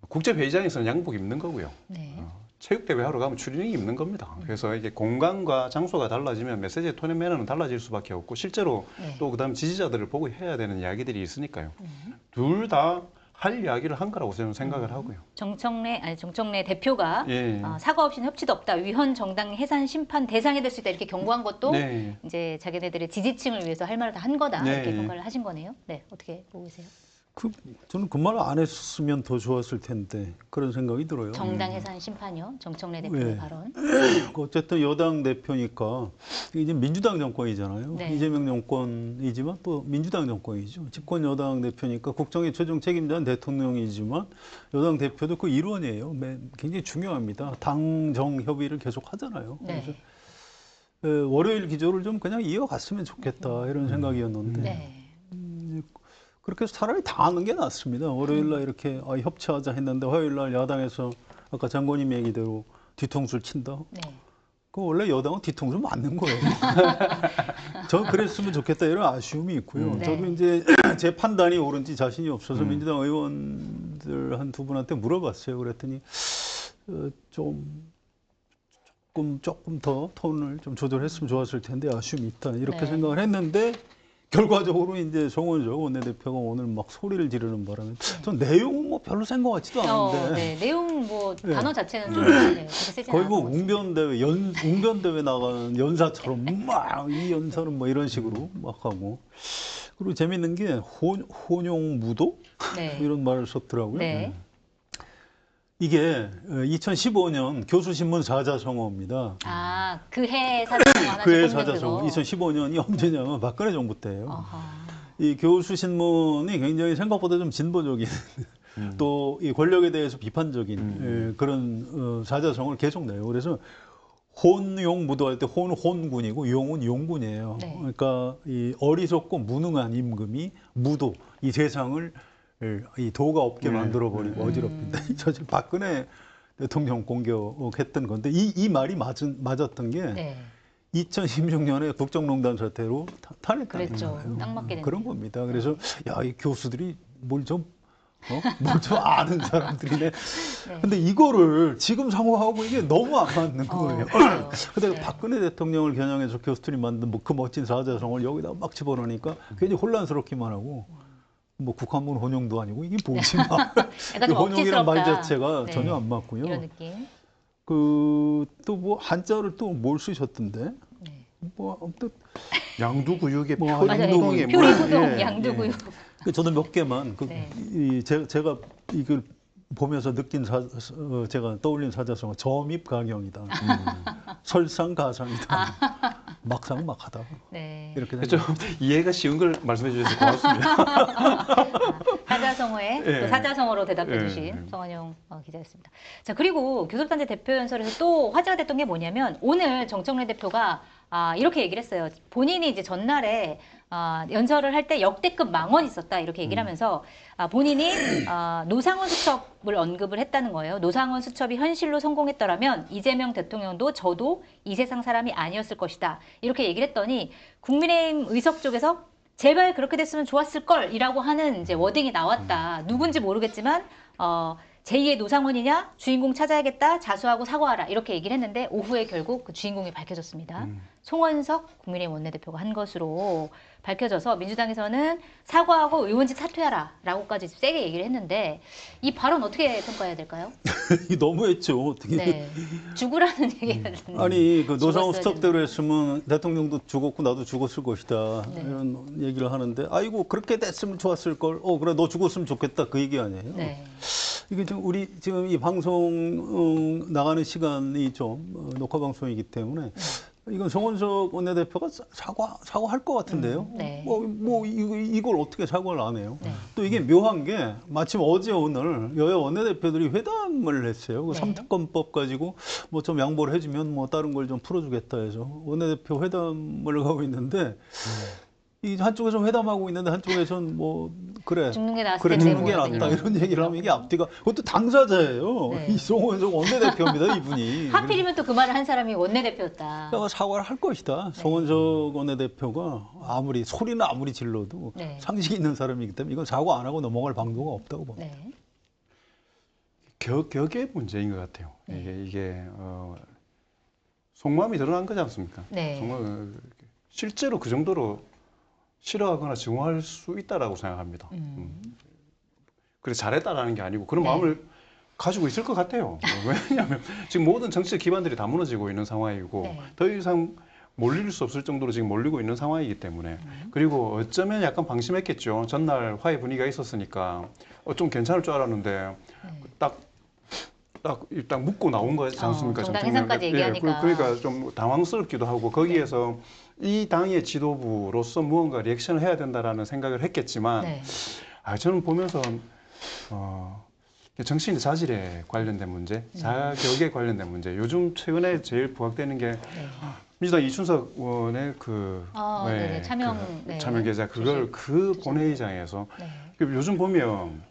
국제 회의장에서는 양복 입는 거고요. 네. 체육대회 하러 가면 추리닝 입는 겁니다. 그래서 이게 공간과 장소가 달라지면 메시지의 톤앤 매너는 달라질 수밖에 없고 실제로 네. 또 그다음 지지자들을 보고 해야 되는 이야기들이 있으니까요. 둘 다 할 이야기를 한 거라고 저는 생각을 하고요. 정청래 대표가 예. 사과 없이는 협치도 없다. 위헌 정당 해산 심판 대상이 될 수 있다. 이렇게 경고한 것도 네. 이제 자기네들의 지지층을 위해서 할 말을 다 한 거다. 네. 이렇게 평가를 하신 거네요. 네, 어떻게 보고 계세요? 저는 그 말 안 했으면 더 좋았을 텐데 그런 생각이 들어요. 정당 해산 심판이요. 정청래 대표의 네. 발언. 어쨌든 여당 대표니까 이제 민주당 정권이잖아요. 네. 이재명 정권이지만 또 민주당 정권이죠. 집권 여당 대표니까 국정의 최종 책임자는 대통령이지만 여당 대표도 그 일원이에요. 굉장히 중요합니다. 당정 협의를 계속 하잖아요. 네. 그래서 월요일 기조를 좀 그냥 이어갔으면 좋겠다 이런 생각이었는데 네. 그렇게 해서 차라리 다 하는 게 낫습니다. 월요일날 이렇게 협치하자 했는데 화요일날 야당에서 아까 장관님 얘기대로 뒤통수를 친다. 네. 그 원래 여당은 뒤통수를 맞는 거예요. 저 그랬으면 좋겠다 이런 아쉬움이 있고요. 네. 저도 이제 제 판단이 옳은지 자신이 없어서 민주당 의원들 한 두 분한테 물어봤어요. 그랬더니 조금 더 톤을 좀 조절했으면 좋았을 텐데 아쉬움이 있다 이렇게 네. 생각을 했는데 결과적으로 이제 송원석 원내대표가 오늘 막 소리를 지르는 바람에 전 내용은 뭐 별로 센 것 같지도 않은데 네. 내용 뭐 네. 단어 자체는 좀 그렇게 세지 거의 뭐 않았던 것 같습니다. 웅변대회 나가는 연사처럼 막 이 연사는 뭐 이런 식으로 막 하고 그리고 재밌는 게 혼용무도 네. 이런 말을 썼더라고요. 네. 이게 2015년 교수신문 사자성어입니다. 그해 사자성어 하나 그해 꼽는 사자성어 그거. 2015년이 언제냐면 박근혜 정부 때예요. 어허. 이 교수신문이 굉장히 생각보다 좀 진보적인 또 이 권력에 대해서 비판적인 그런 사자성어를 계속 내요. 그래서 혼용무도할 때 혼군이고 용은 용군이에요. 네. 그러니까 이 어리석고 무능한 임금이 무도 이 세상을 이 도가 없게 만들어버리고 어지럽힌다. 사실 박근혜 대통령 공격했던 건데 이 말이 맞았던 게 네. 2016년에 국정농단 사태로 탄핵당한 그랬죠. 거예요. 딱 맞게 됐네요. 그런 겁니다. 그래서 야, 이 교수들이 뭘 좀 아는 사람들이네. 근데 이거를 지금 상황하고 이게 너무 안 맞는 거예요. 그래요. 근데 네. 박근혜 대통령을 겨냥해서 교수들이 만든 그 멋진 사자성어를 여기다 막 집어넣으니까 괜히 혼란스럽기만 하고 뭐 국한문 혼용도 아니고 이게 뭐지 막. 약간 좀 혼용이란 말 억지스럽다. 자체가 네. 전혀 안 맞고요. 이런 느낌. 그 또 뭐 한자를 또 뭘 쓰셨던데? 네. 뭐 아무튼 양두구육의 뭐, 표리부동의 표리부동, 양두구육. 저도 몇 개만 네. 제가 이걸 보면서 느낀 제가 떠올린 사자성어 점입가경이다. 설상가상이다. 막상 막하다. 네. 이렇게 좀 이해가 쉬운 걸 말씀해 주셔서 고맙습니다. 사자성어에 예. 또 사자성어로 대답해 예. 주신 성한용 기자였습니다. 자, 그리고 교섭단체 대표 연설에서 또 화제가 됐던 게 뭐냐면 오늘 정청래 대표가 이렇게 얘기를 했어요. 본인이 이제 전날에 연설을 할 때 역대급 망언이 있었다 이렇게 얘기를 하면서 본인이 노상원 수첩을 언급을 했다는 거예요. 노상원 수첩이 현실로 성공했더라면 이재명 대통령도 저도 이 세상 사람이 아니었을 것이다. 이렇게 얘기를 했더니 국민의힘 의석 쪽에서 제발 그렇게 됐으면 좋았을 걸이라고 하는 이제 워딩이 나왔다. 누군지 모르겠지만 제2의 노상원이냐 주인공 찾아야겠다 자수하고 사과하라 이렇게 얘기를 했는데 오후에 결국 그 주인공이 밝혀졌습니다. 송원석 국민의힘 원내대표가 한 것으로 밝혀져서 민주당에서는 사과하고 의원직 사퇴하라라고까지 세게 얘기를 했는데 이 발언 어떻게 평가해야 될까요? 너무했죠. 어떻게? 네, 죽으라는 얘기가 아니 그 노상원 죽었어야 수첩대로 했으면 대통령도 죽었고 나도 죽었을 것이다 네. 이런 얘기를 하는데 아이고 그렇게 됐으면 좋았을 걸. 그래 너 죽었으면 좋겠다 그 얘기 아니에요. 네. 이게 지금 우리 지금 이 방송 나가는 시간이 좀 녹화 방송이기 때문에 이건 송원석 원내대표가 사과할 것 같은데요. 네. 이걸 어떻게 사과를 안 해요? 네. 또 이게 묘한 게 마침 어제 오늘 여야 원내대표들이 회담을 했어요. 그 네. 삼특검법 가지고 뭐 좀 양보를 해주면 뭐 다른 걸 좀 풀어주겠다 해서 원내대표 회담을 가고 있는데 이 한쪽에서 회담하고 있는데 한쪽에서는 뭐 그래 죽는 게 나았을 그래 텐데 죽는 게 뭐 낫다 이런 이런 얘기를 하면 이게 앞뒤가 그것도 당사자예요. 네. 이 송원석 원내대표입니다 이분이. 하필이면 또 그 말을 한 사람이 원내대표였다. 그러니까 사과를 할 것이다. 송원석 원내대표가 아무리 소리는 아무리 질러도 네. 상식이 있는 사람이기 때문에 이건 사과 안 하고 넘어갈 방도가 없다고 봅니다. 네. 격의 문제인 것 같아요. 이게 속마음이 드러난 거지 않습니까? 네. 정말 실제로 그 정도로 싫어하거나 증오할 수 있다라고 생각합니다. 그래 잘했다라는 게 아니고 그런 네. 마음을 가지고 있을 것 같아요. 왜냐하면 지금 모든 정치적 기반들이 다 무너지고 있는 상황이고 네. 더 이상 몰릴 수 없을 정도로 지금 몰리고 있는 상황이기 때문에 그리고 어쩌면 약간 방심했겠죠. 전날 화해 분위기가 있었으니까 좀 괜찮을 줄 알았는데 딱 일단 묻고 나온 거지 않습니까? 정당 정청래. 해산까지 얘기하니까. 그러니까 좀 당황스럽기도 하고 거기에서 이 당의 지도부로서 무언가 리액션을 해야 된다라는 생각을 했겠지만 네. 저는 보면서 정치인의 자질에 관련된 문제, 자격에 관련된 문제. 요즘 최근에 제일 부각되는 게 민주당 이춘석 의원의 네네. 참여 계좌 그걸 그 본회의장에서 요즘 보면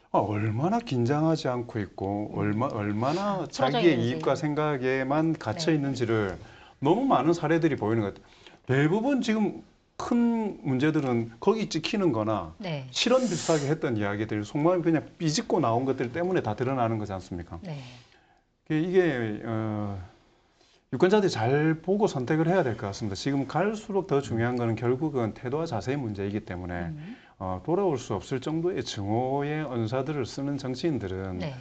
얼마나 긴장하지 않고 있고 얼마나 자기의 있는지. 이익과 생각에만 갇혀 있는지를 너무 많은 사례들이 보이는 것 같아요. 대부분 지금 큰 문제들은 거기 찍히는 거나 네. 실언 비슷하게 했던 이야기들, 속마음이 그냥 삐집고 나온 것들 때문에 다 드러나는 거지 않습니까? 네. 이게 유권자들이 잘 보고 선택을 해야 될 것 같습니다. 지금 갈수록 더 중요한 거는 결국은 태도와 자세의 문제이기 때문에 돌아올 수 없을 정도의 증오의 언사들을 쓰는 정치인들은 네.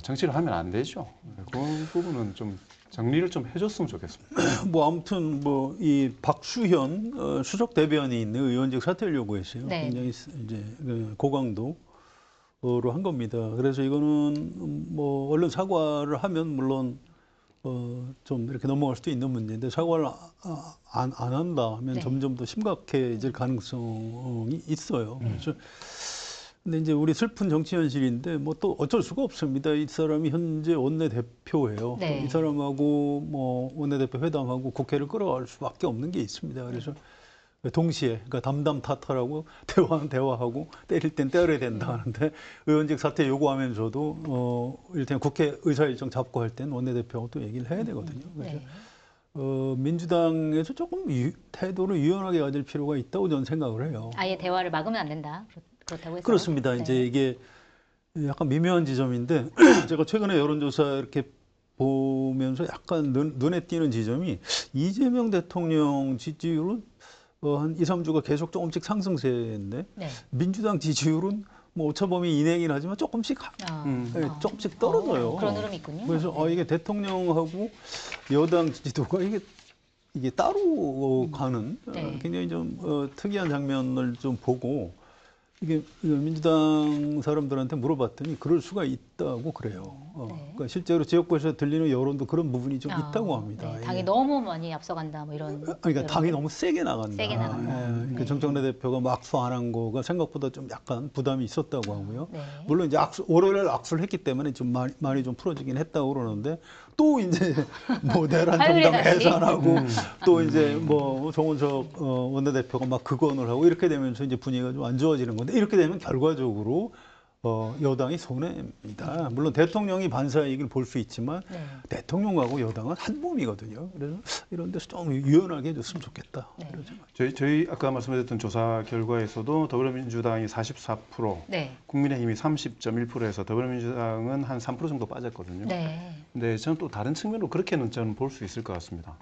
정치를 하면 안 되죠. 그 부분은 좀 정리를 좀 해줬으면 좋겠습니다. 뭐 아무튼 뭐 이 박수현 수석 대변인이 있는 의원직 사퇴를 요구했어요. 네. 굉장히 이제 고강도로 한 겁니다. 그래서 이거는 뭐 얼른 사과를 하면 물론 좀 이렇게 넘어갈 수도 있는 문제인데 사과를 안 한다 하면 네. 점점 더 심각해질 가능성이 있어요. 그래서 근데 이제 우리 슬픈 정치 현실인데 뭐 또 어쩔 수가 없습니다. 이 사람이 현재 원내대표예요. 네. 이 사람하고 뭐 원내대표 회담하고 국회를 끌어갈 수밖에 없는 게 있습니다. 그래서 동시에 그러니까 담담 탓하라고 대화는 대화하고 때릴 땐 때려야 된다 하는데 의원직 사퇴 요구하면서도 일단 국회 의사 일정 잡고 할 땐 원내대표하고 또 얘기를 해야 되거든요. 그래서 네. 민주당에서 조금 태도를 유연하게 가질 필요가 있다고 저는 생각을 해요. 아예 대화를 막으면 안 된다. 그렇다고 해서. 그렇습니다. 네. 이제 이게 약간 미묘한 지점인데 제가 최근에 여론조사 이렇게 보면서 약간 눈에 띄는 지점이 이재명 대통령 지지율은 한 2, 3주가 계속 조금씩 상승세인데 네. 민주당 지지율은 뭐 오차범위 이내긴 하지만 조금씩 조금씩 떨어져요. 그런 흐름이 있군요. 그래서 이게 대통령하고 여당 지지도가 이게 따로 가는 네. 굉장히 좀 특이한 장면을 좀 보고 이게 민주당 사람들한테 물어봤더니 그럴 수가 있다. 있다고 그래요. 네. 그러니까 실제로 지역구에서 들리는 여론도 그런 부분이 좀 있다고 합니다. 네, 예. 당이 너무 많이 앞서간다 뭐 이런. 그러니까 당이 너무 세게 나간다. 세게 나간다. 그러니까 네. 정청래 대표가 악수 안 한 거가 생각보다 좀 약간 부담이 있었다고 하고요. 네. 물론 이제 월요일에 악수를 했기 때문에 좀 많이 좀 풀어지긴 했다고 그러는데 또 이제 뭐 내란 화요일에 정당 다시? 해산하고 또 이제 뭐 정원석 원내대표가 막 극언을 하고 이렇게 되면서 이제 분위기가 좀 안 좋아지는 건데 이렇게 되면 결과적으로 여당이 손해입니다. 물론 대통령이 반사 얘기를 볼 수 있지만 네. 대통령하고 여당은 한 몸이거든요. 그래서 이런 데서 좀 유연하게 해줬으면 좋겠다. 네. 이런 생각. 저희 아까 말씀드렸던 조사 결과에서도 더불어민주당이 44%, 네. 국민의힘이 30.1%에서 더불어민주당은 한 3% 정도 빠졌거든요. 네. 근데 저는 또 다른 측면으로 그렇게는 저는 볼 수 있을 것 같습니다.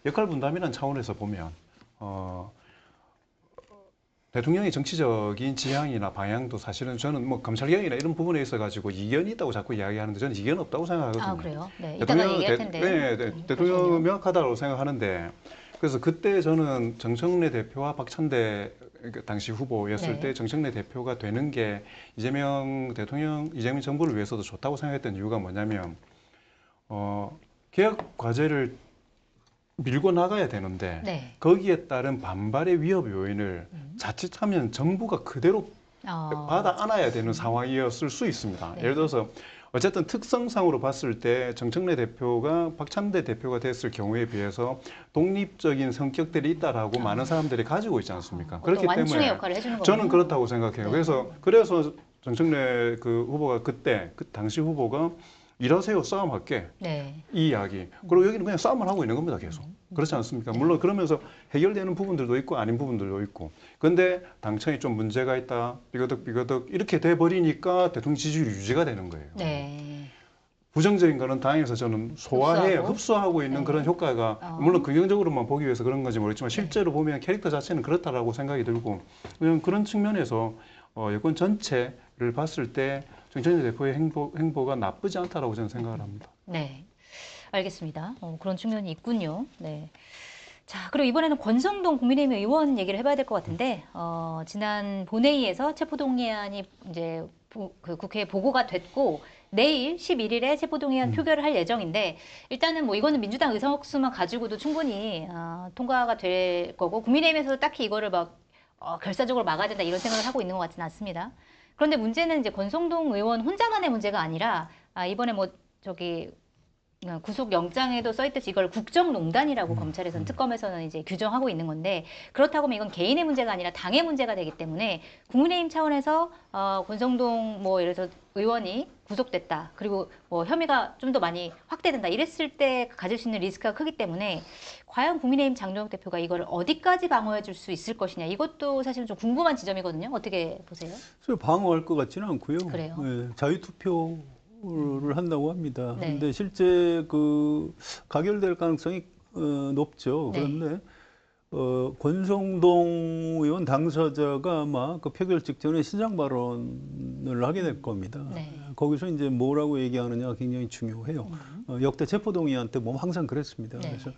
역할 분담이라는 차원에서 보면 대통령의 정치적인 지향이나 방향도 사실은 저는 뭐 검찰 개혁이나 이런 부분에 있어 가지고 이견이 있다고 자꾸 이야기하는데 저는 이견 없다고 생각하거든요. 아 그래요? 네. 이따가 얘기할 텐데. 대통령은 명확하다고 생각하는데 그래서 그때 저는 정청래 대표와 박찬대 당시 후보였을 네. 때 정청래 대표가 되는 게 이재명 정부를 위해서도 좋다고 생각했던 이유가 뭐냐면 개혁 과제를 밀고 나가야 되는데 네. 거기에 따른 반발의 위협 요인을 자칫하면 정부가 그대로 받아 안아야 되는 상황이었을 수 있습니다. 네. 예를 들어서 어쨌든 특성상으로 봤을 때 정청래 대표가 박찬대 대표가 됐을 경우에 비해서 독립적인 성격들이 있다라고 많은 사람들이 가지고 있지 않습니까? 그렇기 완충의 역할을 해주는 거군요. 저는 그렇다고 생각해요. 네. 그래서 정청래 그 후보가 그때 그 당시 후보가 일하세요, 싸움할게. 네. 이 이야기. 그리고 여기는 그냥 싸움을 하고 있는 겁니다, 계속. 그렇지 않습니까? 물론 그러면서 해결되는 부분들도 있고 아닌 부분들도 있고. 근데 당청이 좀 문제가 있다, 삐거덕 이렇게 돼버리니까 대통령 지지율이 유지가 되는 거예요. 네. 부정적인 거는 당에서 저는 흡수하고 있는 네. 그런 효과가 물론 긍정적으로만 보기 위해서 그런 건지 모르겠지만 실제로 보면 캐릭터 자체는 그렇다라고 생각이 들고 그런 측면에서 여권 전체를 봤을 때 정청래 대표의 행보가 나쁘지 않다라고 저는 생각을 합니다. 네. 알겠습니다. 그런 측면이 있군요. 네. 자, 그리고 이번에는 권성동 국민의힘 의원 얘기를 해봐야 될 것 같은데, 지난 본회의에서 체포동의안이 이제 그 국회에 보고가 됐고, 내일 11일에 체포동의안 표결을 할 예정인데, 일단은 뭐 이거는 민주당 의석수만 가지고도 충분히 통과가 될 거고, 국민의힘에서도 딱히 이거를 막 결사적으로 막아야 된다 이런 생각을 하고 있는 것 같지는 않습니다. 그런데 문제는 이제 권성동 의원 혼자만의 문제가 아니라, 이번에 뭐 구속영장에도 써있듯이 이걸 국정농단이라고 검찰에서는 특검에서는 이제 규정하고 있는 건데 그렇다고 하면 이건 개인의 문제가 아니라 당의 문제가 되기 때문에 국민의힘 차원에서 권성동 뭐 예를 들어서 의원이 구속됐다 그리고 뭐 혐의가 좀 더 많이 확대된다 이랬을 때 가질 수 있는 리스크가 크기 때문에 과연 국민의힘 장동혁 대표가 이걸 어디까지 방어해 줄 수 있을 것이냐 이것도 사실은 좀 궁금한 지점이거든요. 어떻게 보세요? 방어할 것 같지는 않고요. 그래요? 네, 자유투표 를 한다고 합니다. 네. 그런데 실제 그 가결될 가능성이 높죠. 네. 그런데 권성동 의원 당사자가 아마 그 표결 직전에 신상 발언을 하게 될 겁니다. 네. 거기서 이제 뭐라고 얘기하느냐가 굉장히 중요해요. 역대 체포동의안 때 보면 항상 그랬습니다. 네. 그래서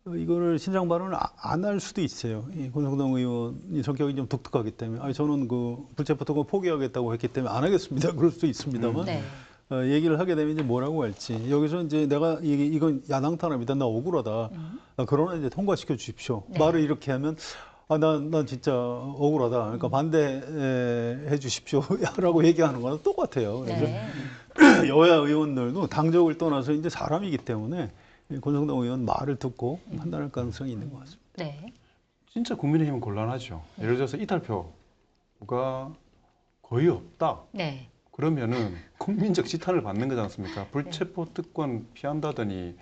이거를 신상 발언을 안 할 수도 있어요. 이 권성동 의원이 성격이 좀 독특하기 때문에 저는 그 불체포 특권 포기하겠다고 했기 때문에 안 하겠습니다. 그럴 수도 있습니다만. 네. 얘기를 하게 되면 이제 뭐라고 할지 여기서 이제 내가 이건 야당 탄압이다 나 억울하다 그러나 이제 통과시켜 주십시오. 네. 말을 이렇게 하면 난 진짜 억울하다. 그러니까 반대해 주십시오라고 얘기하는 거랑 똑같아요. 그래서 네. 여야 의원들도 당적을 떠나서 이제 사람이기 때문에 권성동 의원 말을 듣고 판단할 가능성이 있는 것 같습니다. 네. 진짜 국민의힘은 곤란하죠. 예를 들어서 이탈표가 거의 없다. 네. 그러면은 국민적 지탄을 받는 거지 않습니까? 불체포 특권 피한다더니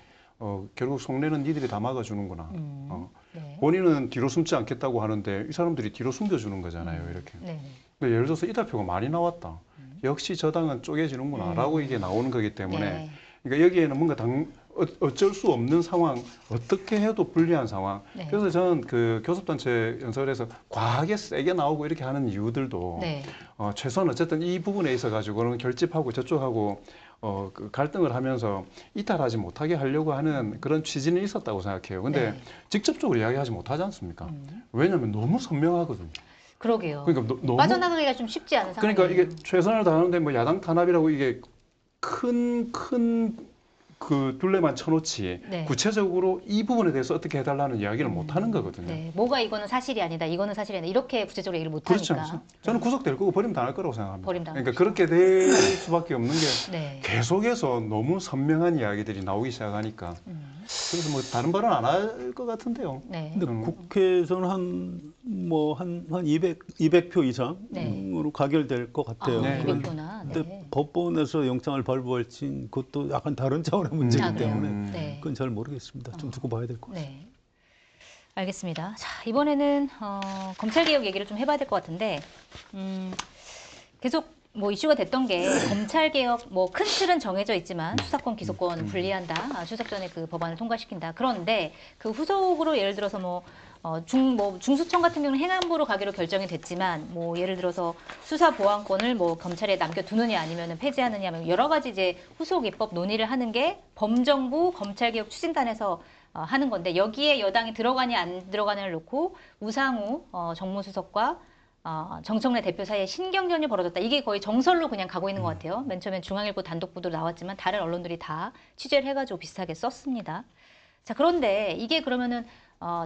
결국 속내는 니들이 다 막아주는구나. 네. 본인은 뒤로 숨지 않겠다고 하는데 이 사람들이 뒤로 숨겨주는 거잖아요. 이렇게. 네. 그러니까 예를 들어서 이탈표가 많이 나왔다. 역시 저 당은 쪼개지는구나라고 이게 나오는 거기 때문에 네. 그러니까 여기에는 뭔가 어쩔 수 없는 상황, 어떻게 해도 불리한 상황. 네. 그래서 저는 그 교섭단체 연설에서 과하게 세게 나오고 이렇게 하는 이유들도 네. 최소한 어쨌든 이 부분에 있어 가지고는 결집하고 저쪽하고 그 갈등을 하면서 이탈하지 못하게 하려고 하는 그런 취지는 있었다고 생각해요. 근데 네. 직접적으로 이야기하지 못하지 않습니까? 왜냐하면 너무 선명하거든요. 그러게요. 그러니까 너무 빠져나가기가 좀 쉽지 않은 상황이에요. 그러니까 이게 최선을 다하는데 뭐 야당 탄압이라고 이게 큰 그 둘레만 쳐놓지 네. 구체적으로 이 부분에 대해서 어떻게 해달라는 이야기를 못 하는 거거든요. 네, 뭐가 이거는 사실이 아니다, 이거는 사실이 아니다 이렇게 구체적으로 얘기를 못 그렇죠. 하니까. 저는 구속될 거고 버림 당할 거라고 생각합니다. 버림 당할 그러니까 그렇게 될 수밖에 없는 게 네. 계속해서 너무 선명한 이야기들이 나오기 시작하니까 그래서 뭐 다른 발언 안 할 것 같은데요. 네. 근데 국회에서는 한 200표 이상으로 가결될 것 같아요. 네. 200표나. 근데 네. 법원에서 영장을 발부할지 그것도 약간 다른 차원의 문제이기 아, 그래요? 때문에 네. 그건 잘 모르겠습니다. 좀 두고 봐야 될 것 같습니다. 네. 알겠습니다. 자, 이번에는 검찰개혁 얘기를 좀 해봐야 될 것 같은데 계속 뭐 이슈가 됐던 게 검찰개혁 뭐 큰 틀은 정해져 있지만 수사권 기소권 분리한다. 추석 전에 그 법안을 통과시킨다. 그런데 그 후속으로 예를 들어서 뭐 중수청 같은 경우는 행안부로 가기로 결정이 됐지만 뭐 예를 들어서 수사 보안권을 뭐 검찰에 남겨두느냐 아니면 폐지하느냐 뭐 여러 가지 이제 후속 입법 논의를 하는 게 범정부 검찰개혁 추진단에서 하는 건데 여기에 여당이 들어가냐 안 들어가냐를 놓고 우상호 정무수석과 정청래 대표 사이에 신경전이 벌어졌다. 이게 거의 정설로 그냥 가고 있는 것 같아요. 맨 처음엔 중앙일보 단독 보도로 나왔지만 다른 언론들이 다 취재를 해가지고 비슷하게 썼습니다. 자, 그런데 이게 그러면은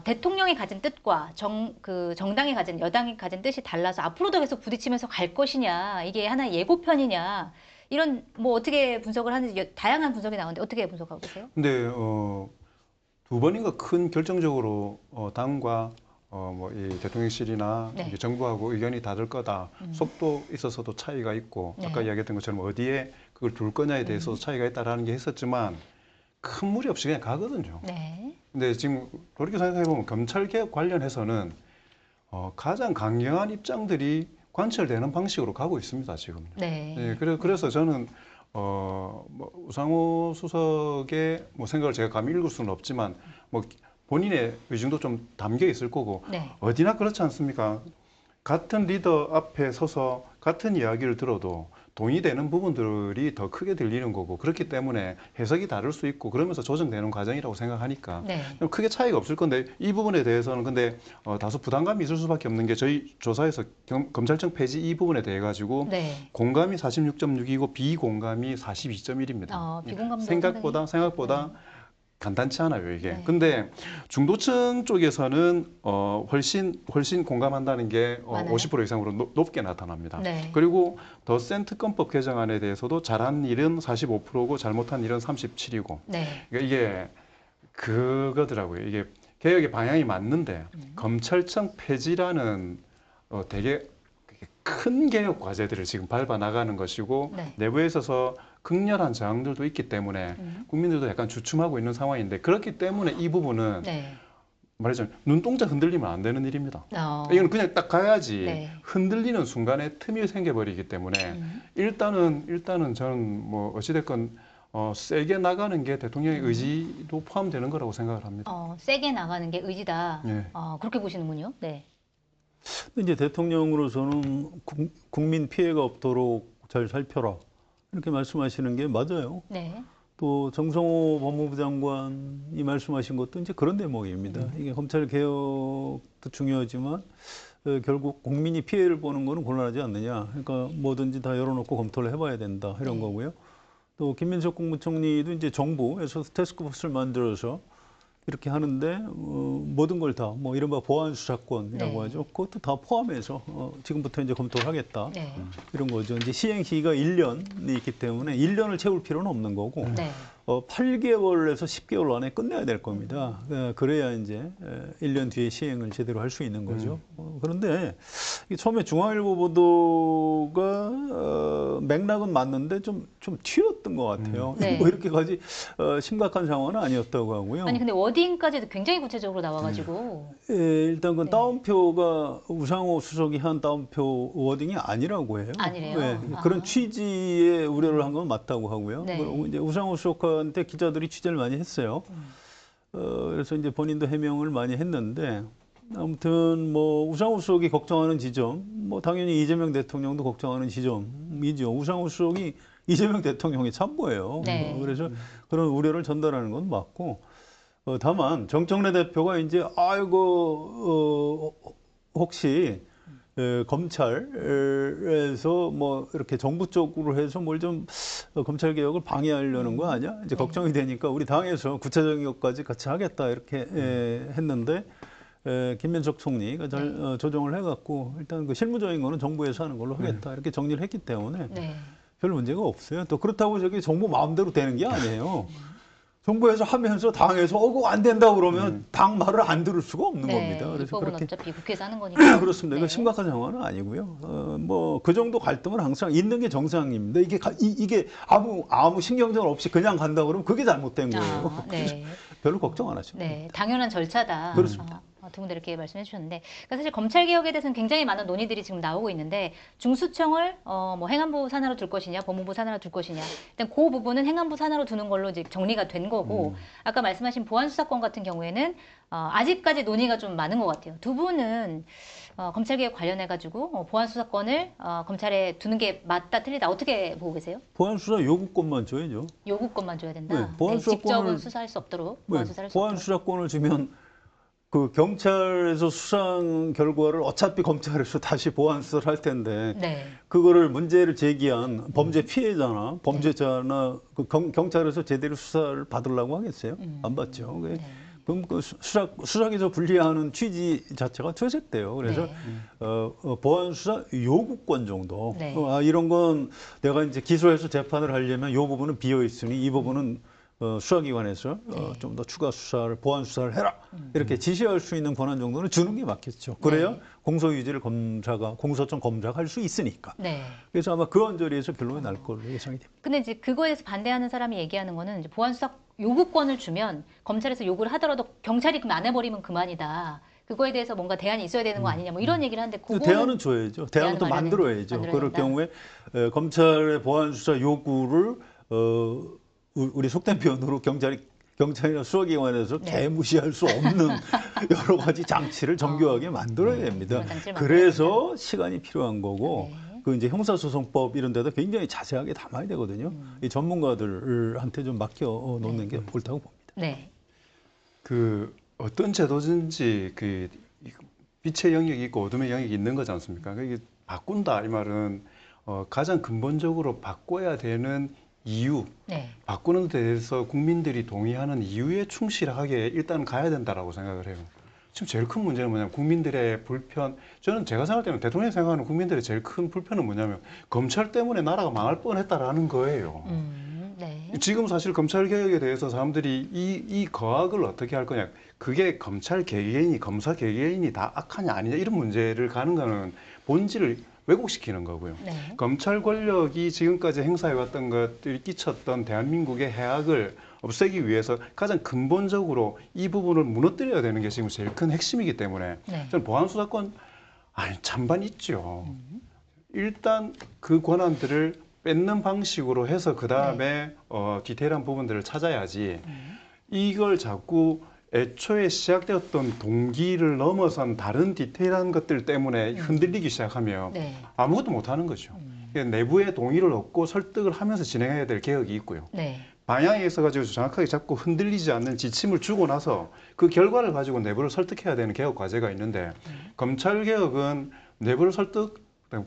대통령이 가진 뜻과 정당이 가진 여당이 가진 뜻이 달라서 앞으로도 계속 부딪히면서 갈 것이냐 이게 하나의 예고편이냐 이런 뭐 어떻게 분석을 하는지 다양한 분석이 나오는데 어떻게 분석하고 계세요? 근데 두 번인가 큰 결정적으로 당과 뭐 이 대통령실이나 네. 이제 정부하고 의견이 다를 거다. 속도 있어서도 차이가 있고 네. 아까 이야기했던 것처럼 어디에 그걸 둘 거냐에 대해서도 차이가 있다라는 게 했었지만 큰 무리 없이 그냥 가거든요. 네. 근데 지금 돌이켜 생각해 보면 검찰 개혁 관련해서는 가장 강경한 입장들이 관철되는 방식으로 가고 있습니다 지금. 네. 네, 그래서 저는 뭐 우상호 수석의 뭐 생각을 제가 감히 읽을 수는 없지만 뭐 본인의 의중도 좀 담겨 있을 거고 네. 어디나 그렇지 않습니까? 같은 리더 앞에 서서 같은 이야기를 들어도 동의되는 부분들이 더 크게 들리는 거고 그렇기 때문에 해석이 다를 수 있고 그러면서 조정되는 과정이라고 생각하니까 네. 크게 차이가 없을 건데 이 부분에 대해서는 근데 다소 부담감이 있을 수밖에 없는 게 저희 조사에서 검찰청 폐지 이 부분에 대해 가지고 네. 공감이 46.6이고 비공감이 42.1입니다. 비공감도 생각보다 간단치 않아요, 이게. 네. 근데 중도층 쪽에서는 훨씬 공감한다는 게 많아요? 50% 이상으로 높게 나타납니다. 네. 그리고 더 센 특검법 개정안에 대해서도 잘한 일은 45%고 잘못한 일은 37이고. 네. 그러니까 이게 그거더라고요. 이게 개혁의 방향이 맞는데 검찰청 폐지라는 되게 큰 개혁 과제들을 지금 밟아 나가는 것이고 네. 내부에 있어서 극렬한 저항들도 있기 때문에 국민들도 약간 주춤하고 있는 상황인데 그렇기 때문에 이 부분은 네. 말하자면 눈동자 흔들리면 안 되는 일입니다. 이건 그냥 딱 가야지 네. 흔들리는 순간에 틈이 생겨버리기 때문에 일단은 저는 뭐 어찌됐건 세게 나가는 게 대통령의 의지도 포함되는 거라고 생각을 합니다. 세게 나가는 게 의지다. 네. 그렇게 보시는군요. 네. 근데 이제 대통령으로서는 국민 피해가 없도록 잘 살펴라 이렇게 말씀하시는 게 맞아요. 네. 또 정성호 법무부 장관이 말씀하신 것도 이제 그런 대목입니다. 이게 검찰 개혁도 중요하지만 결국 국민이 피해를 보는 거는 곤란하지 않느냐. 그러니까 뭐든지 다 열어놓고 검토를 해봐야 된다 이런 네. 거고요. 또 김민석 국무총리도 이제 정부에서 태스크포스를 만들어서 이렇게 하는데 모든 걸 다 뭐 이른바 보안 수사권이라고 네. 하죠. 그것도 다 포함해서 지금부터 이제 검토를 하겠다. 네. 이런 거죠. 이제 시행 시기가 1년이 있기 때문에 1년을 채울 필요는 없는 거고 네. 8개월에서 10개월 안에 끝내야 될 겁니다. 그래야 이제 1년 뒤에 시행을 제대로 할 수 있는 거죠. 그런데 처음에 중앙일보 보도가 맥락은 맞는데 좀 튀었던 것 같아요. 네. 뭐 이렇게까지 심각한 상황은 아니었다고 하고요. 아니 근데 워딩까지도 굉장히 구체적으로 나와가지고. 일단 그 네. 따옴표가 우상호 수석이 한 따옴표 워딩이 아니라고 해요. 아니래요? 네, 아. 그런 취지의 우려를 한 건 맞다고 하고요. 네. 그리고 이제 우상호 수석한테 기자들이 취재를 많이 했어요. 그래서 이제 본인도 해명을 많이 했는데 아무튼 뭐 우상호 수석이 걱정하는 지점, 뭐 당연히 이재명 대통령도 걱정하는 지점이죠. 우상호 수석이 이재명 대통령의 참모예요. 네. 그래서 그런 우려를 전달하는 건 맞고. 다만 정청래 대표가 이제 혹시 검찰에서 뭐 이렇게 정부 쪽으로 해서 뭘 좀 검찰 개혁을 방해하려는 거 아니야? 이제 걱정이 되니까 우리 당에서 구체적인 것까지 같이 하겠다 이렇게 했는데 김민석 총리가 조정을 해갖고 일단 그 실무적인 거는 정부에서 하는 걸로 하겠다 이렇게 정리를 했기 때문에 네. 별 문제가 없어요. 또 그렇다고 저기 정부 마음대로 되는 게 아니에요. 정부에서 하면서 당에서 그거 안 된다 그러면 당 말을 안 들을 수가 없는 겁니다. 그래서 입법은 그렇게 어차피 국회에서 하는 거니까. 그렇습니다. 이거 심각한 상황은 아니고요. 뭐 그 정도 갈등은 항상 있는 게 정상입니다. 이게 아무 신경전 없이 그냥 간다 그러면 그게 잘못된 거예요. 네. 별로 걱정 안 하시면 네, 됩니다. 당연한 절차다. 그렇습니다. 두 분들 이렇게 말씀해 주셨는데, 그러니까 사실 검찰 개혁에 대해서는 굉장히 많은 논의들이 지금 나오고 있는데, 중수청을 뭐 행안부 산하로 둘 것이냐, 법무부 산하로 둘 것이냐, 일단 그 부분은 행안부 산하로 두는 걸로 이제 정리가 된 거고, 아까 말씀하신 보안 수사권 같은 경우에는 아직까지 논의가 좀 많은 것 같아요. 두 분은 검찰 개혁 관련해 가지고 보안 수사권을 검찰에 두는 게 맞다, 틀리다 어떻게 보고 계세요? 보안 수사 요구권만 줘야죠. 요구권만 줘야 된다. 네, 보안 수사권을 직접은 수사할 수 없도록 보안 수사를 할 수 보안 없도록. 수사권을 주면 그 경찰에서 수상 결과를 어차피 검찰에서 다시 보안 수사를 할 텐데 네. 그거를 문제를 제기한 범죄 피해자나 범죄자나 그 경찰에서 제대로 수사를 받으려고 하겠어요? 안 받죠. 네. 그럼 그 수사기소 분리하는 취지 자체가 퇴색돼요. 그래서 네. 보안 수사 요구권 정도. 네. 이런 건 내가 이제 기소해서 재판을 하려면 이 부분은 비어 있으니 이 부분은 수사기관에서 좀 더 추가 수사를 보안 수사를 해라 이렇게 지시할 수 있는 권한 정도는 주는 게 맞겠죠. 그래야 네. 공소유지를 공소청 검사가 할 수 있으니까. 네. 그래서 아마 그 언저리에서 결론이 날 걸로 예상이 됩니다. 근데 이제 그거에 대해서 반대하는 사람이 얘기하는 거는 이제 보안 수사 요구권을 주면 검찰에서 요구를 하더라도 경찰이 그럼 안 해버리면 그만이다. 그거에 대해서 뭔가 대안이 있어야 되는 거 아니냐 뭐 이런 얘기를 하는데 그거는 대안은 줘야죠. 대안은 또 만들어야죠. 그럴 된다. 경우에 검찰의 보안 수사 요구를 우리 속된 표현으로 경찰이나 수사기관에서 개무시할 수 없는 여러 가지 장치를 정교하게 만들어야 됩니다. 그래서 시간이 필요한 거고 그 이제 형사소송법 이런 데도 굉장히 자세하게 담아야 되거든요. 이 전문가들한테 좀 맡겨 놓는 게 옳다고 봅니다. 네. 그 어떤 제도든지 그 빛의 영역이 있고 어둠의 영역이 있는 거지 않습니까? 이게 바꾼다 이 말은 가장 근본적으로 바꿔야 되는 이유, 네. 바꾸는 데 대해서 국민들이 동의하는 이유에 충실하게 일단 가야 된다라고 생각을 해요. 지금 제일 큰 문제는 뭐냐면 국민들의 불편, 저는 제가 생각할 때는 대통령이 생각하는 국민들의 제일 큰 불편은 뭐냐면 검찰 때문에 나라가 망할 뻔했다라는 거예요. 네. 지금 사실 검찰 개혁에 대해서 사람들이 이 거학을 어떻게 할 거냐, 그게 검찰 개개인이 검사 개개인이 다 악하냐 아니냐 이런 문제를 가는 거는 본질을 왜곡시키는 거고요. 네. 검찰 권력이 지금까지 행사해왔던 것들이 끼쳤던 대한민국의 해악을 없애기 위해서 가장 근본적으로 이 부분을 무너뜨려야 되는 게 지금 제일 큰 핵심이기 때문에 네. 저는 보안 수사권 찬반 있죠. 일단 그 권한들을 뺏는 방식으로 해서 그 다음에 디테일한 부분들을 찾아야지 이걸 자꾸 애초에 시작되었던 동기를 넘어선 다른 디테일한 것들 때문에 흔들리기 시작하면 네. 아무것도 못하는 거죠. 내부의 동의를 얻고 설득을 하면서 진행해야 될 개혁이 있고요. 네. 방향에 있어가지고 정확하게 잡고 흔들리지 않는 지침을 주고 나서 그 결과를 가지고 내부를 설득해야 되는 개혁 과제가 있는데 검찰 개혁은 내부를 설득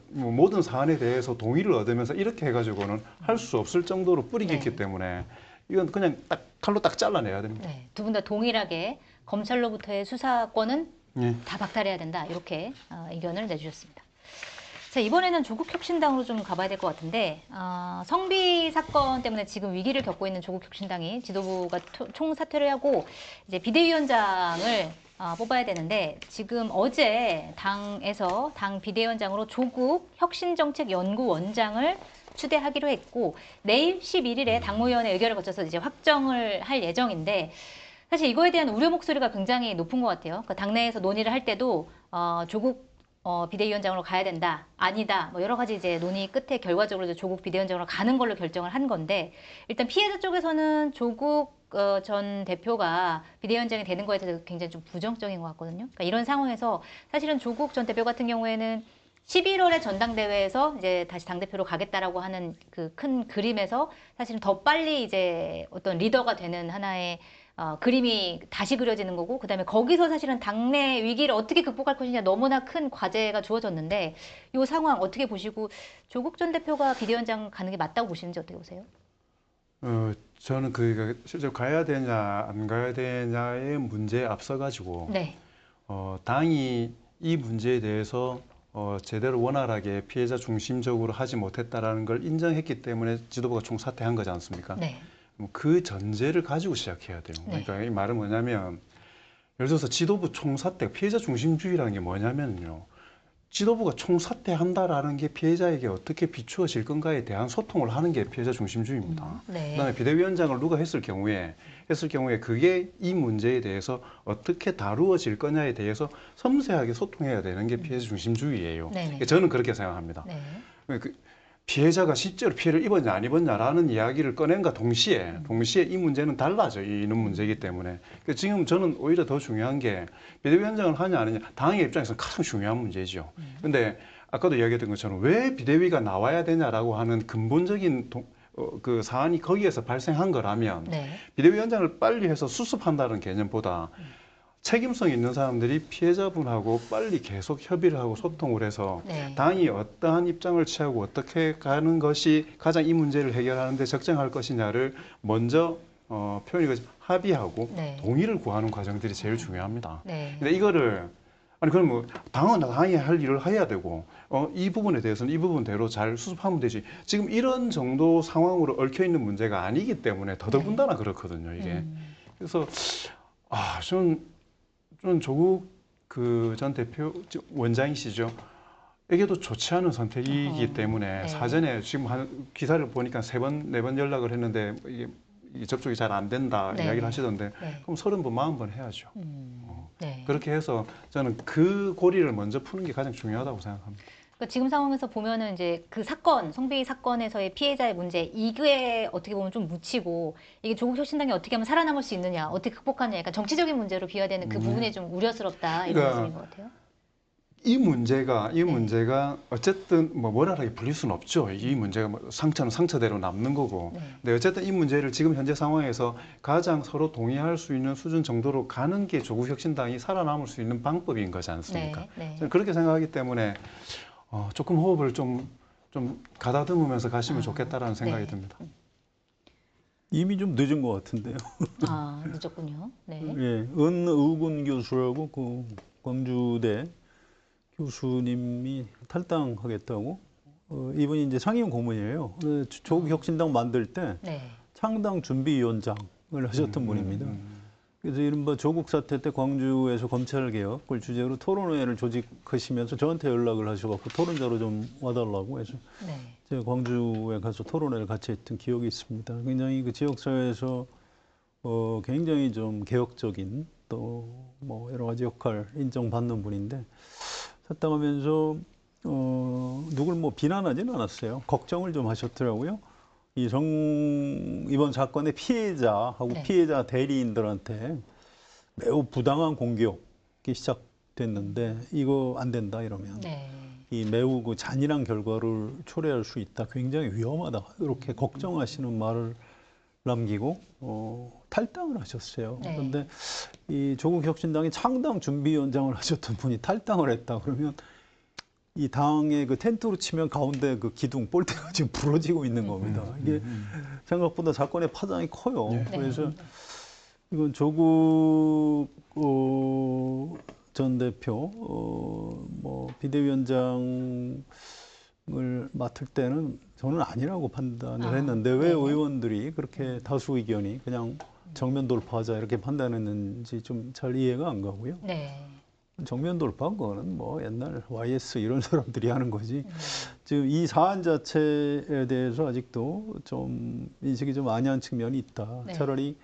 모든 사안에 대해서 동의를 얻으면서 이렇게 해가지고는 할 수 없을 정도로 뿌리 깊기 때문에 이건 그냥 딱 칼로 딱 잘라내야 됩니다. 네. 두 분 다 동일하게 검찰로부터의 수사권은 예. 다 박탈해야 된다. 이렇게 의견을 내주셨습니다. 자, 이번에는 조국혁신당으로 좀 가봐야 될 것 같은데 성비 사건 때문에 지금 위기를 겪고 있는 조국혁신당이 지도부가 총사퇴를 하고 이제 비대위원장을 뽑아야 되는데 지금 어제 당에서 당 비대위원장으로 조국 혁신정책연구원장을 추대하기로 했고 내일 11일에 당무위원회 의결을 거쳐서 이제 확정을 할 예정인데 사실 이거에 대한 우려 목소리가 굉장히 높은 것 같아요. 그러니까 당내에서 논의를 할 때도 조국 비대위원장으로 가야 된다, 아니다, 뭐 여러 가지 이제 논의 끝에 결과적으로 이제 조국 비대위원장으로 가는 걸로 결정을 한 건데 일단 피해자 쪽에서는 조국 전 대표가 비대위원장이 되는 거에 대해서 굉장히 좀 부정적인 것 같거든요. 그러니까 이런 상황에서 사실은 조국 전 대표 같은 경우에는 11월에 전당대회에서 이제 다시 당대표로 가겠다라고 하는 그 큰 그림에서 사실은 더 빨리 이제 어떤 리더가 되는 하나의 그림이 다시 그려지는 거고 그다음에 거기서 사실은 당내 위기를 어떻게 극복할 것이냐 너무나 큰 과제가 주어졌는데 이 상황 어떻게 보시고 조국 전 대표가 비대위원장 가는 게 맞다고 보시는지 어떻게 보세요? 저는 그가 실제로 가야 되냐 안 가야 되냐의 문제에 앞서가지고 네. 당이 이 문제에 대해서 제대로 원활하게 피해자 중심적으로 하지 못했다라는 걸 인정했기 때문에 지도부가 총사퇴한 거지 않습니까? 네. 그 전제를 가지고 시작해야 돼요. 네. 그러니까 이 말은 뭐냐면 예를 들어서 지도부 총사퇴, 피해자 중심주의라는 게 뭐냐면요. 지도부가 총사퇴한다라는 게 피해자에게 어떻게 비추어질 건가에 대한 소통을 하는 게 피해자 중심주의입니다. 네. 그다음에 비대위원장을 누가 했을 경우에 그게 이 문제에 대해서 어떻게 다루어질 거냐에 대해서 섬세하게 소통해야 되는 게 피해자 중심주의예요. 네네. 저는 그렇게 생각합니다. 네. 그 피해자가 실제로 피해를 입었냐 안 입었냐라는 이야기를 꺼낸과 동시에 이 문제는 달라져 있는 문제이기 때문에 지금 저는 오히려 더 중요한 게 비대위원장을 하냐 안 하냐 당의 입장에서는 가장 중요한 문제죠. 근데 아까도 이야기했던 것처럼 왜 비대위가 나와야 되냐라고 하는 근본적인 그 사안이 거기에서 발생한 거라면 네. 비대위원장을 빨리 해서 수습한다는 개념보다 책임성 있는 사람들이 피해자분하고 빨리 계속 협의를 하고 소통을 해서 네. 당이 어떠한 입장을 취하고 어떻게 가는 것이 가장 이 문제를 해결하는 데 적정할 것이냐를 먼저 표현이 합의하고 네. 동의를 구하는 과정들이 제일 중요합니다. 네. 근데 이거를 그럼 뭐 당은 당이 할 일을 해야 되고 이 부분에 대해서는 이 부분대로 잘 수습하면 되지. 지금 이런 정도 상황으로 얽혀 있는 문제가 아니기 때문에 더더군다나 그렇거든요, 이게. 그래서 저는 조국 그 전 대표 원장이시죠. 에게도 좋지 않은 선택이기 때문에 네. 사전에 지금 기사를 보니까 3번, 4번 연락을 했는데 이게 접촉이 잘 안 된다 네. 이야기를 하시던데 네. 그럼 30번, 40번 해야죠. 네. 그렇게 해서 저는 그 고리를 먼저 푸는 게 가장 중요하다고 생각합니다. 그러니까 지금 상황에서 보면은 이제 그 사건, 성비위 사건에서의 피해자의 문제, 이게 어떻게 보면 좀 묻히고 이게 조국 혁신당이 어떻게 하면 살아남을 수 있느냐, 어떻게 극복하느냐, 약간 정치적인 문제로 비화되는 그 부분에 좀 우려스럽다 이런 그러니까 말씀인 것 같아요. 이 문제가 어쨌든 뭐 원활하게 풀릴 수는 없죠. 이 문제가 뭐 상처는 상처대로 남는 거고. 네. 근데 어쨌든 이 문제를 지금 현재 상황에서 가장 서로 동의할 수 있는 수준 정도로 가는 게 조국 혁신당이 살아남을 수 있는 방법인 거지 않습니까? 네. 저는 그렇게 생각하기 때문에 조금 호흡을 좀 가다듬으면서 가시면 좋겠다라는 생각이 네. 듭니다. 이미 좀 늦은 것 같은데요. 늦었군요. 네. 예, 은의군 교수라고 그 광주대 교수님이 탈당하겠다고. 이분이 이제 상임 고문이에요. 조국 혁신당 만들 때 네. 창당 준비위원장을 하셨던 분입니다. 그래서 이른바 조국 사태 때 광주에서 검찰 개혁을 주제로 토론회를 조직하시면서 저한테 연락을 하셔갖고 토론자로 좀 와달라고 해서 네. 제가 광주에 가서 토론회를 같이 했던 기억이 있습니다. 굉장히 그 지역사회에서 굉장히 좀 개혁적인 또 뭐 여러 가지 역할 인정받는 분인데 탈당하면서 누굴 뭐 비난하지는 않았어요. 걱정을 좀 하셨더라고요. 이번 사건의 피해자하고 네. 피해자 대리인들한테 매우 부당한 공격이 시작됐는데 이거 안 된다 이러면 네. 이 매우 그 잔인한 결과를 초래할 수 있다. 굉장히 위험하다. 이렇게 걱정하시는 말을 남기고 탈당을 하셨어요. 네. 그런데 이 조국 혁신당이 창당 준비위원장을 하셨던 분이 탈당을 했다 그러면 이 당의 그 텐트로 치면 가운데 그 기둥 볼때가 지금 부러지고 있는 겁니다. 이게 생각보다 사건의 파장이 커요. 네. 그래서 이건 조국 전 대표 뭐 비대위원장을 맡을 때는 저는 아니라고 판단을 했는데 왜 네. 의원들이 그렇게 다수 의견이 그냥 정면 돌파하자 이렇게 판단했는지 좀 잘 이해가 안 가고요. 네. 정면 돌파한 거는 뭐 옛날 YS 이런 사람들이 하는 거지. 지금 이 사안 자체에 대해서 아직도 좀 인식이 좀 안이한 측면이 있다. 네. 차라리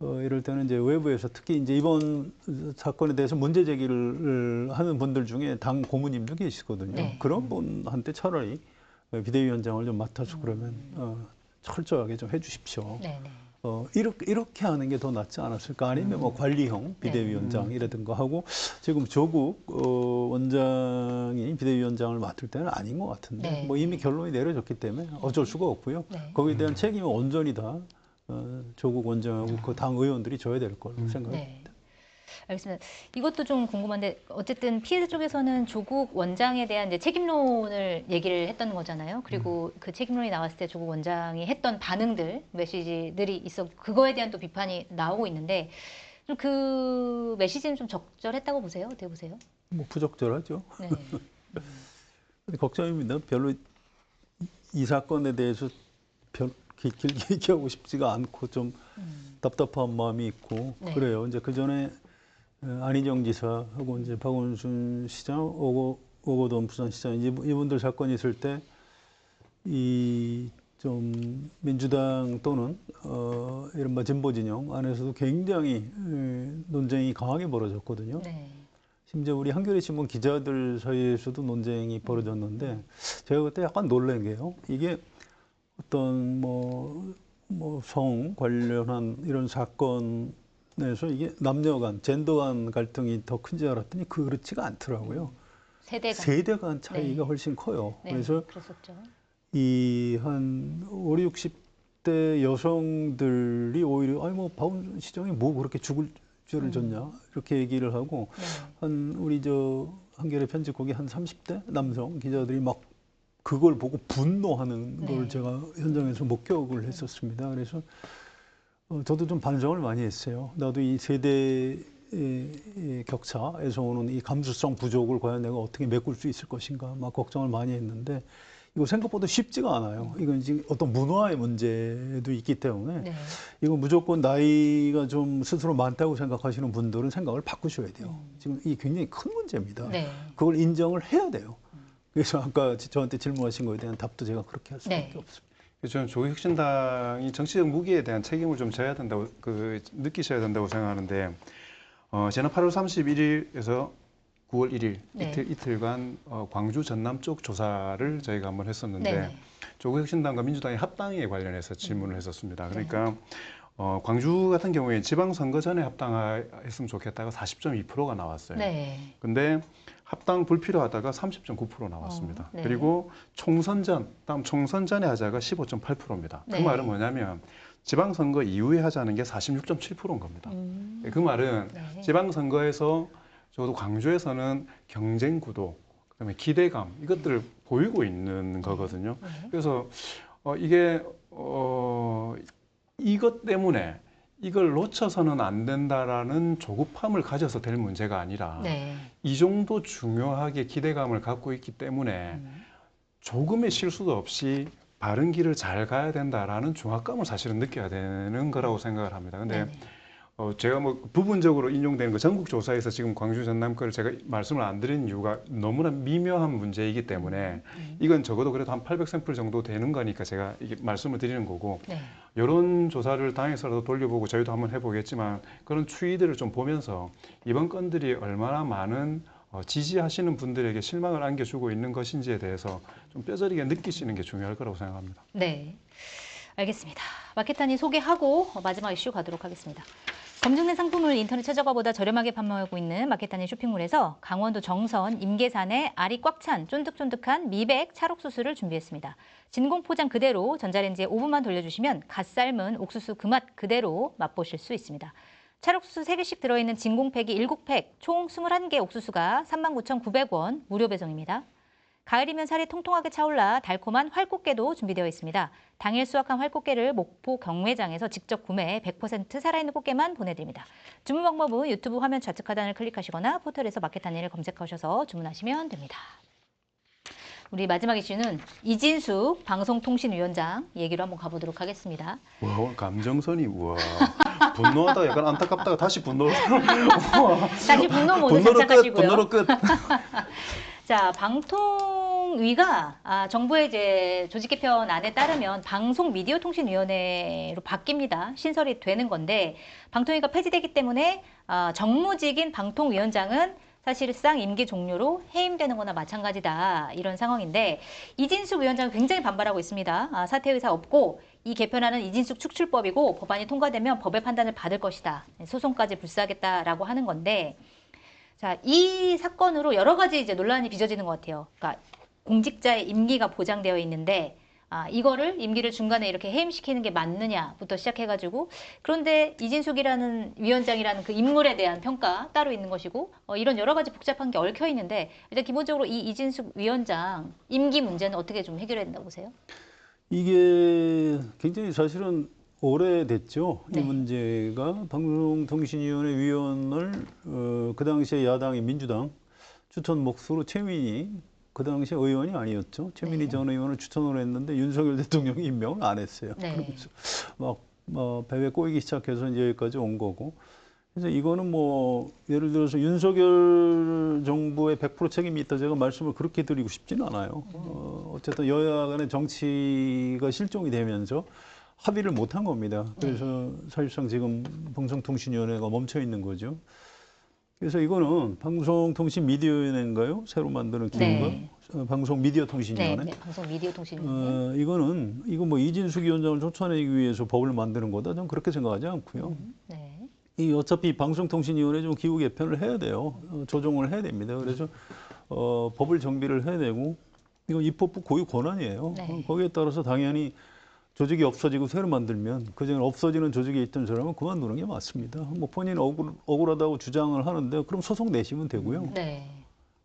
이럴 때는 이제 외부에서 특히 이제 이번 사건에 대해서 문제 제기를 하는 분들 중에 당 고문님도 계시거든요. 네. 그런 분한테 차라리 비대위원장을 좀 맡아서 그러면 철저하게 좀 해주십시오. 네. 네. 이렇게 하는 게 더 낫지 않았을까? 아니면 뭐 관리형 비대위원장이라든가 하고 지금 조국 원장이 비대위원장을 맡을 때는 아닌 것 같은데 네. 뭐 이미 결론이 내려졌기 때문에 어쩔 수가 없고요. 네. 거기에 대한 책임은 온전히 다 조국 원장하고 그 당 의원들이 져야 될 걸로 생각합니다. 네. 알겠습니다. 이것도 좀 궁금한데 어쨌든 피해자 쪽에서는 조국 원장에 대한 이제 책임론을 얘기를 했던 거잖아요. 그리고 그 책임론이 나왔을 때 조국 원장이 했던 반응들, 메시지들이 있어 그거에 대한 또 비판이 나오고 있는데 좀 그 메시지는 좀 적절했다고 보세요? 어떻게 보세요? 뭐 부적절하죠. 네. 근데 걱정입니다. 별로 이 사건에 대해서 길게 얘기하고 싶지가 않고 좀 답답한 마음이 있고 네. 그래요. 이제 그 전에 안희정 지사하고 이제 박원순 시장, 오거돈 부산시장 이분들 사건이 있을 때 이 좀 민주당 또는 이른바 진보 진영 안에서도 굉장히 논쟁이 강하게 벌어졌거든요. 네. 심지어 우리 한겨레 신문 기자들 사이에서도 논쟁이 벌어졌는데 제가 그때 약간 놀란 게요. 이게 어떤 성 관련한 이런 사건에서 이게 남녀 간, 젠더 간 갈등이 더 큰지 알았더니 그렇지가 않더라고요. 세대 간 차이가 네. 훨씬 커요. 네. 그래서 그랬었죠. 이 한 5, 60대 여성들이 오히려 아니 뭐 박원순 시장이 뭐 그렇게 죽을 죄를 졌냐 이렇게 얘기를 하고 네. 한 우리 저 한겨레 편집국의 한 30대 남성 기자들이 막 그걸 보고 분노하는 걸 네. 제가 현장에서 목격을 했었습니다. 그래서 저도 좀 반성을 많이 했어요. 나도 이 세대의 격차에서 오는 이 감수성 부족을 과연 내가 어떻게 메꿀 수 있을 것인가 막 걱정을 많이 했는데 이거 생각보다 쉽지가 않아요. 이건 지금 어떤 문화의 문제도 있기 때문에 네. 이거 무조건 나이가 좀 스스로 많다고 생각하시는 분들은 생각을 바꾸셔야 돼요. 지금 이게 굉장히 큰 문제입니다. 네. 그걸 인정을 해야 돼요. 그래서 아까 저한테 질문하신 거에 대한 답도 제가 그렇게 할 수밖에 네. 없습니다. 저는 조국혁신당이 정치적 무기에 대한 책임을 좀 져야 된다고 느끼셔야 된다고 생각하는데 지난 8월 31일에서 9월 1일 네. 이틀간 광주 전남 쪽 조사를 저희가 한번 했었는데 네네. 조국혁신당과 민주당의 합당에 관련해서 질문을 했었습니다. 그러니까 광주 같은 경우에 지방선거 전에 합당했으면 좋겠다가 40.2%가 나왔어요. 네. 근데 합당 불필요하다가 30.9% 나왔습니다. 네. 그리고 다음 총선 전에 하자가 15.8%입니다. 그 네. 말은 뭐냐면 지방선거 이후에 하자는 게 46.7%인 겁니다. 그 말은 네. 지방선거에서 적어도 광주에서는 경쟁 구도, 그다음에 기대감 이것들을 보이고 있는 거거든요. 네. 그래서 이게 이것 때문에 이걸 놓쳐서는 안 된다라는 조급함을 가져서 될 문제가 아니라 네. 이 정도 중요하게 기대감을 갖고 있기 때문에 조금의 실수도 없이 바른 길을 잘 가야 된다라는 중압감을 사실은 느껴야 되는 거라고 생각을 합니다. 근데 네네. 제가 뭐 부분적으로 인용되는 거 전국 조사에서 지금 광주 전남 거를 제가 말씀을 안 드린 이유가 너무나 미묘한 문제이기 때문에 이건 적어도 그래도 한 800샘플 정도 되는 거니까 제가 이게 말씀을 드리는 거고 네. 이런 조사를 당에서라도 돌려보고 저희도 한번 해보겠지만 그런 추이들을 좀 보면서 이번 건들이 얼마나 많은 지지하시는 분들에게 실망을 안겨주고 있는 것인지에 대해서 좀 뼈저리게 느끼시는 게 중요할 거라고 생각합니다. 네. 알겠습니다. 마케타니 소개하고 마지막 이슈 가도록 하겠습니다. 검증된 상품을 인터넷 최저가보다 저렴하게 판매하고 있는 마케타니 쇼핑몰에서 강원도 정선 임계산의 알이 꽉 찬 쫀득쫀득한 미백 찰옥수수를 준비했습니다. 진공 포장 그대로 전자레인지에 5분만 돌려주시면 갓 삶은 옥수수 그 맛 그대로 맛보실 수 있습니다. 찰옥수수 3개씩 들어있는 진공팩이 7팩, 총 21개 옥수수가 39,900원 무료 배송입니다. 가을이면 살이 통통하게 차올라 달콤한 활꽃게도 준비되어 있습니다. 당일 수확한 활꽃게를 목포 경매장에서 직접 구매해 100% 살아있는 꽃게만 보내드립니다. 주문 방법은 유튜브 화면 좌측 하단을 클릭하시거나 포털에서 마케타니를 검색하셔서 주문하시면 됩니다. 우리 마지막 이슈는 이진숙 방송통신위원장 얘기로 한번 가보도록 하겠습니다. 와, 감정선이 우와 분노하다 약간 안타깝다가 다시 분노를 다시 분노 모드 장착하시고요. 분노로 끝. 자, 방통위가 정부의 이제 조직 개편안에 따르면 방송미디어통신위원회로 바뀝니다. 신설이 되는 건데 방통위가 폐지되기 때문에 정무직인 방통위원장은 사실상 임기 종료로 해임되는 거나 마찬가지다. 이런 상황인데 이진숙 위원장은 굉장히 반발하고 있습니다. 사퇴 의사 없고 이 개편안은 이진숙 축출법이고 법안이 통과되면 법의 판단을 받을 것이다. 소송까지 불사하겠다라고 하는 건데 자, 이 사건으로 여러 가지 이제 논란이 빚어지는 것 같아요. 그러니까 공직자의 임기가 보장되어 있는데 이거를 임기를 중간에 이렇게 해임시키는 게 맞느냐부터 시작해가지고 그런데 이진숙이라는 위원장이라는 그 인물에 대한 평가 따로 있는 것이고 이런 여러 가지 복잡한 게 얽혀 있는데 일단 기본적으로 이 이진숙 위원장 임기 문제는 어떻게 좀 해결해야 된다고 보세요? 이게 굉장히 사실은 오래됐죠. 네. 이 문제가 방송통신위원회 위원을 그 당시에 야당이 민주당 추천 몫으로 최민희 그 당시 의원이 아니었죠. 최민희 네. 전 의원을 추천을 했는데 윤석열 대통령이 임명을 안 했어요. 네. 그러면서 막 배에 꼬이기 시작해서 이제 여기까지 온 거고. 그래서 이거는 뭐 예를 들어서 윤석열 정부의 100% 책임이 있다 제가 말씀을 그렇게 드리고 싶지는 않아요. 어쨌든 여야 간의 정치가 실종이 되면서 합의를 못한 겁니다. 그래서 사실상 지금 방송통신위원회가 멈춰 있는 거죠. 그래서 이거는 방송통신미디어위원회인가요? 새로 만드는 기구가 네. 방송미디어통신위원회. 네, 방송 미디어 통신위원회. 이거 뭐 이진숙 위원장을 쫓아내기 위해서 법을 만드는 거다. 저는 그렇게 생각하지 않고요. 네. 이 어차피 방송통신위원회 좀 기구 개편을 해야 돼요. 조정을 해야 됩니다. 그래서 법을 정비를 해야 되고 이건 입법부 고유 권한이에요. 네. 거기에 따라서 당연히 조직이 없어지고 새로 만들면 그전에 없어지는 조직에 있던 사람은 그만두는 게 맞습니다. 뭐 본인 억울하다고 주장을 하는데 그럼 소송 내시면 되고요. 네.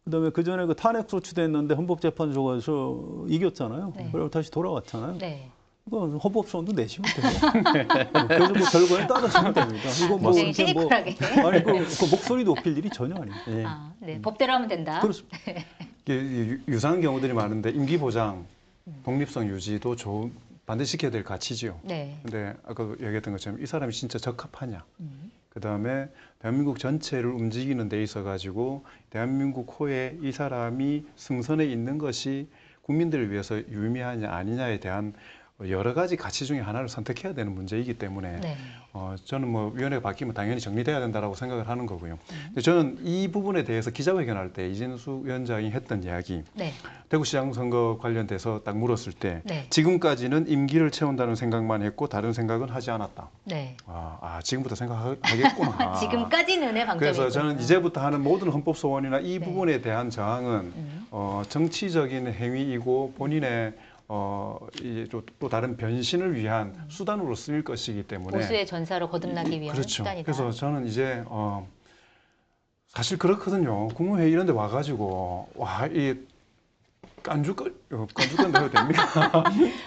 그다음에 그 전에 그 탄핵 소추됐는데 헌법재판소 가서 이겼잖아요. 네. 그리고 다시 돌아왔잖아요. 네. 그건 헌법소원도 내시면 돼요. 그래서 그 결과에 따라서면 됩니다. 이거 뭐 굉장히 이렇게 뭐 시니컬하게. 아니 그 목소리 높일 일이 전혀 아니에요. 예. 네. 법대로 하면 된다. 그렇습니다. 이게 유사한 경우들이 많은데 임기 보장, 독립성 유지도 반드시 지켜야 될 가치지요. 네. 근데 아까 얘기했던 것처럼 이 사람이 진짜 적합하냐. 그다음에 대한민국 전체를 움직이는 데 있어 가지고 대한민국 호에 이 사람이 승선해 있는 것이 국민들을 위해서 유의미하냐 아니냐에 대한 여러 가지 가치 중에 하나를 선택해야 되는 문제이기 때문에 네. 저는 뭐 위원회가 바뀌면 당연히 정리돼야 된다라고 생각을 하는 거고요. 근데 저는 이 부분에 대해서 기자회견할 때 이진숙 위원장이 했던 이야기, 네. 대구시장 선거 관련돼서 딱 물었을 때 네. 지금까지는 임기를 채운다는 생각만 했고 다른 생각은 하지 않았다. 네. 지금부터 생각하겠구나. 지금까지는의 방점이 그래서 저는 있군요. 이제부터 하는 모든 헌법 소원이나 이 네. 부분에 대한 저항은 정치적인 행위이고 본인의 이제 또 다른 변신을 위한 수단으로 쓰일 것이기 때문에 보수의 전사로 거듭나기 위한 그렇죠. 수단이다. 그래서 저는 이제 사실 그렇거든요. 국무회의 이런 데 와가지고 이 깐죽깐죽 해도 됩니까?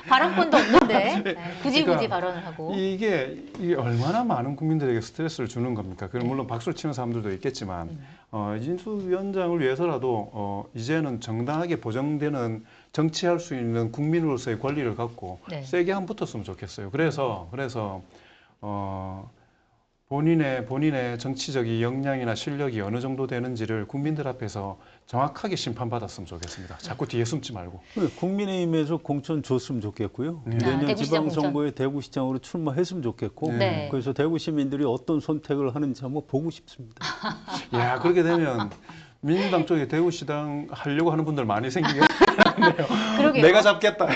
발언권도 없는데 굳이 그러니까 발언을 하고. 이게 얼마나 많은 국민들에게 스트레스를 주는 겁니까? 그럼 물론 박수를 치는 사람들도 있겠지만 이진숙 위원장을 위해서라도 이제는 정당하게 보장되는 정치할 수 있는 국민으로서의 권리를 갖고 네. 세게 한번 붙었으면 좋겠어요. 그래서 본인의 정치적인 역량이나 실력이 어느 정도 되는지를 국민들 앞에서 정확하게 심판받았으면 좋겠습니다. 자꾸 뒤에 숨지 말고. 국민의힘에서 공천 줬으면 좋겠고요. 네. 내년 대구시장 지방선거에 대구시장으로 출마했으면 좋겠고 네. 그래서 대구 시민들이 어떤 선택을 하는지 한번 보고 싶습니다. 야, 그렇게 되면 민주당 쪽에 대구시당 하려고 하는 분들 많이 생기겠네요. 그러게요. 내가 잡겠다.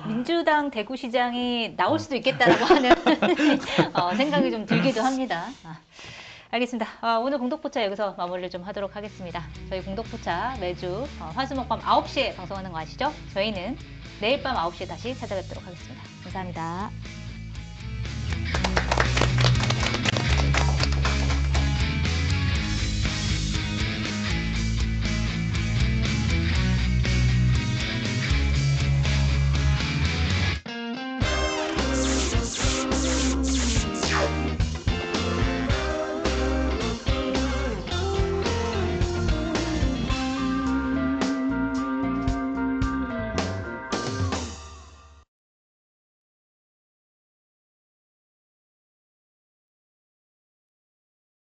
민주당 대구시장이 나올 수도 있겠다라고 하는 생각이 좀 들기도 합니다. 알겠습니다. 오늘 공덕포차 여기서 마무리를 좀 하도록 하겠습니다. 저희 공덕포차 매주 화수목밤 9시에 방송하는 거 아시죠? 저희는 내일 밤 9시에 다시 찾아뵙도록 하겠습니다. 감사합니다.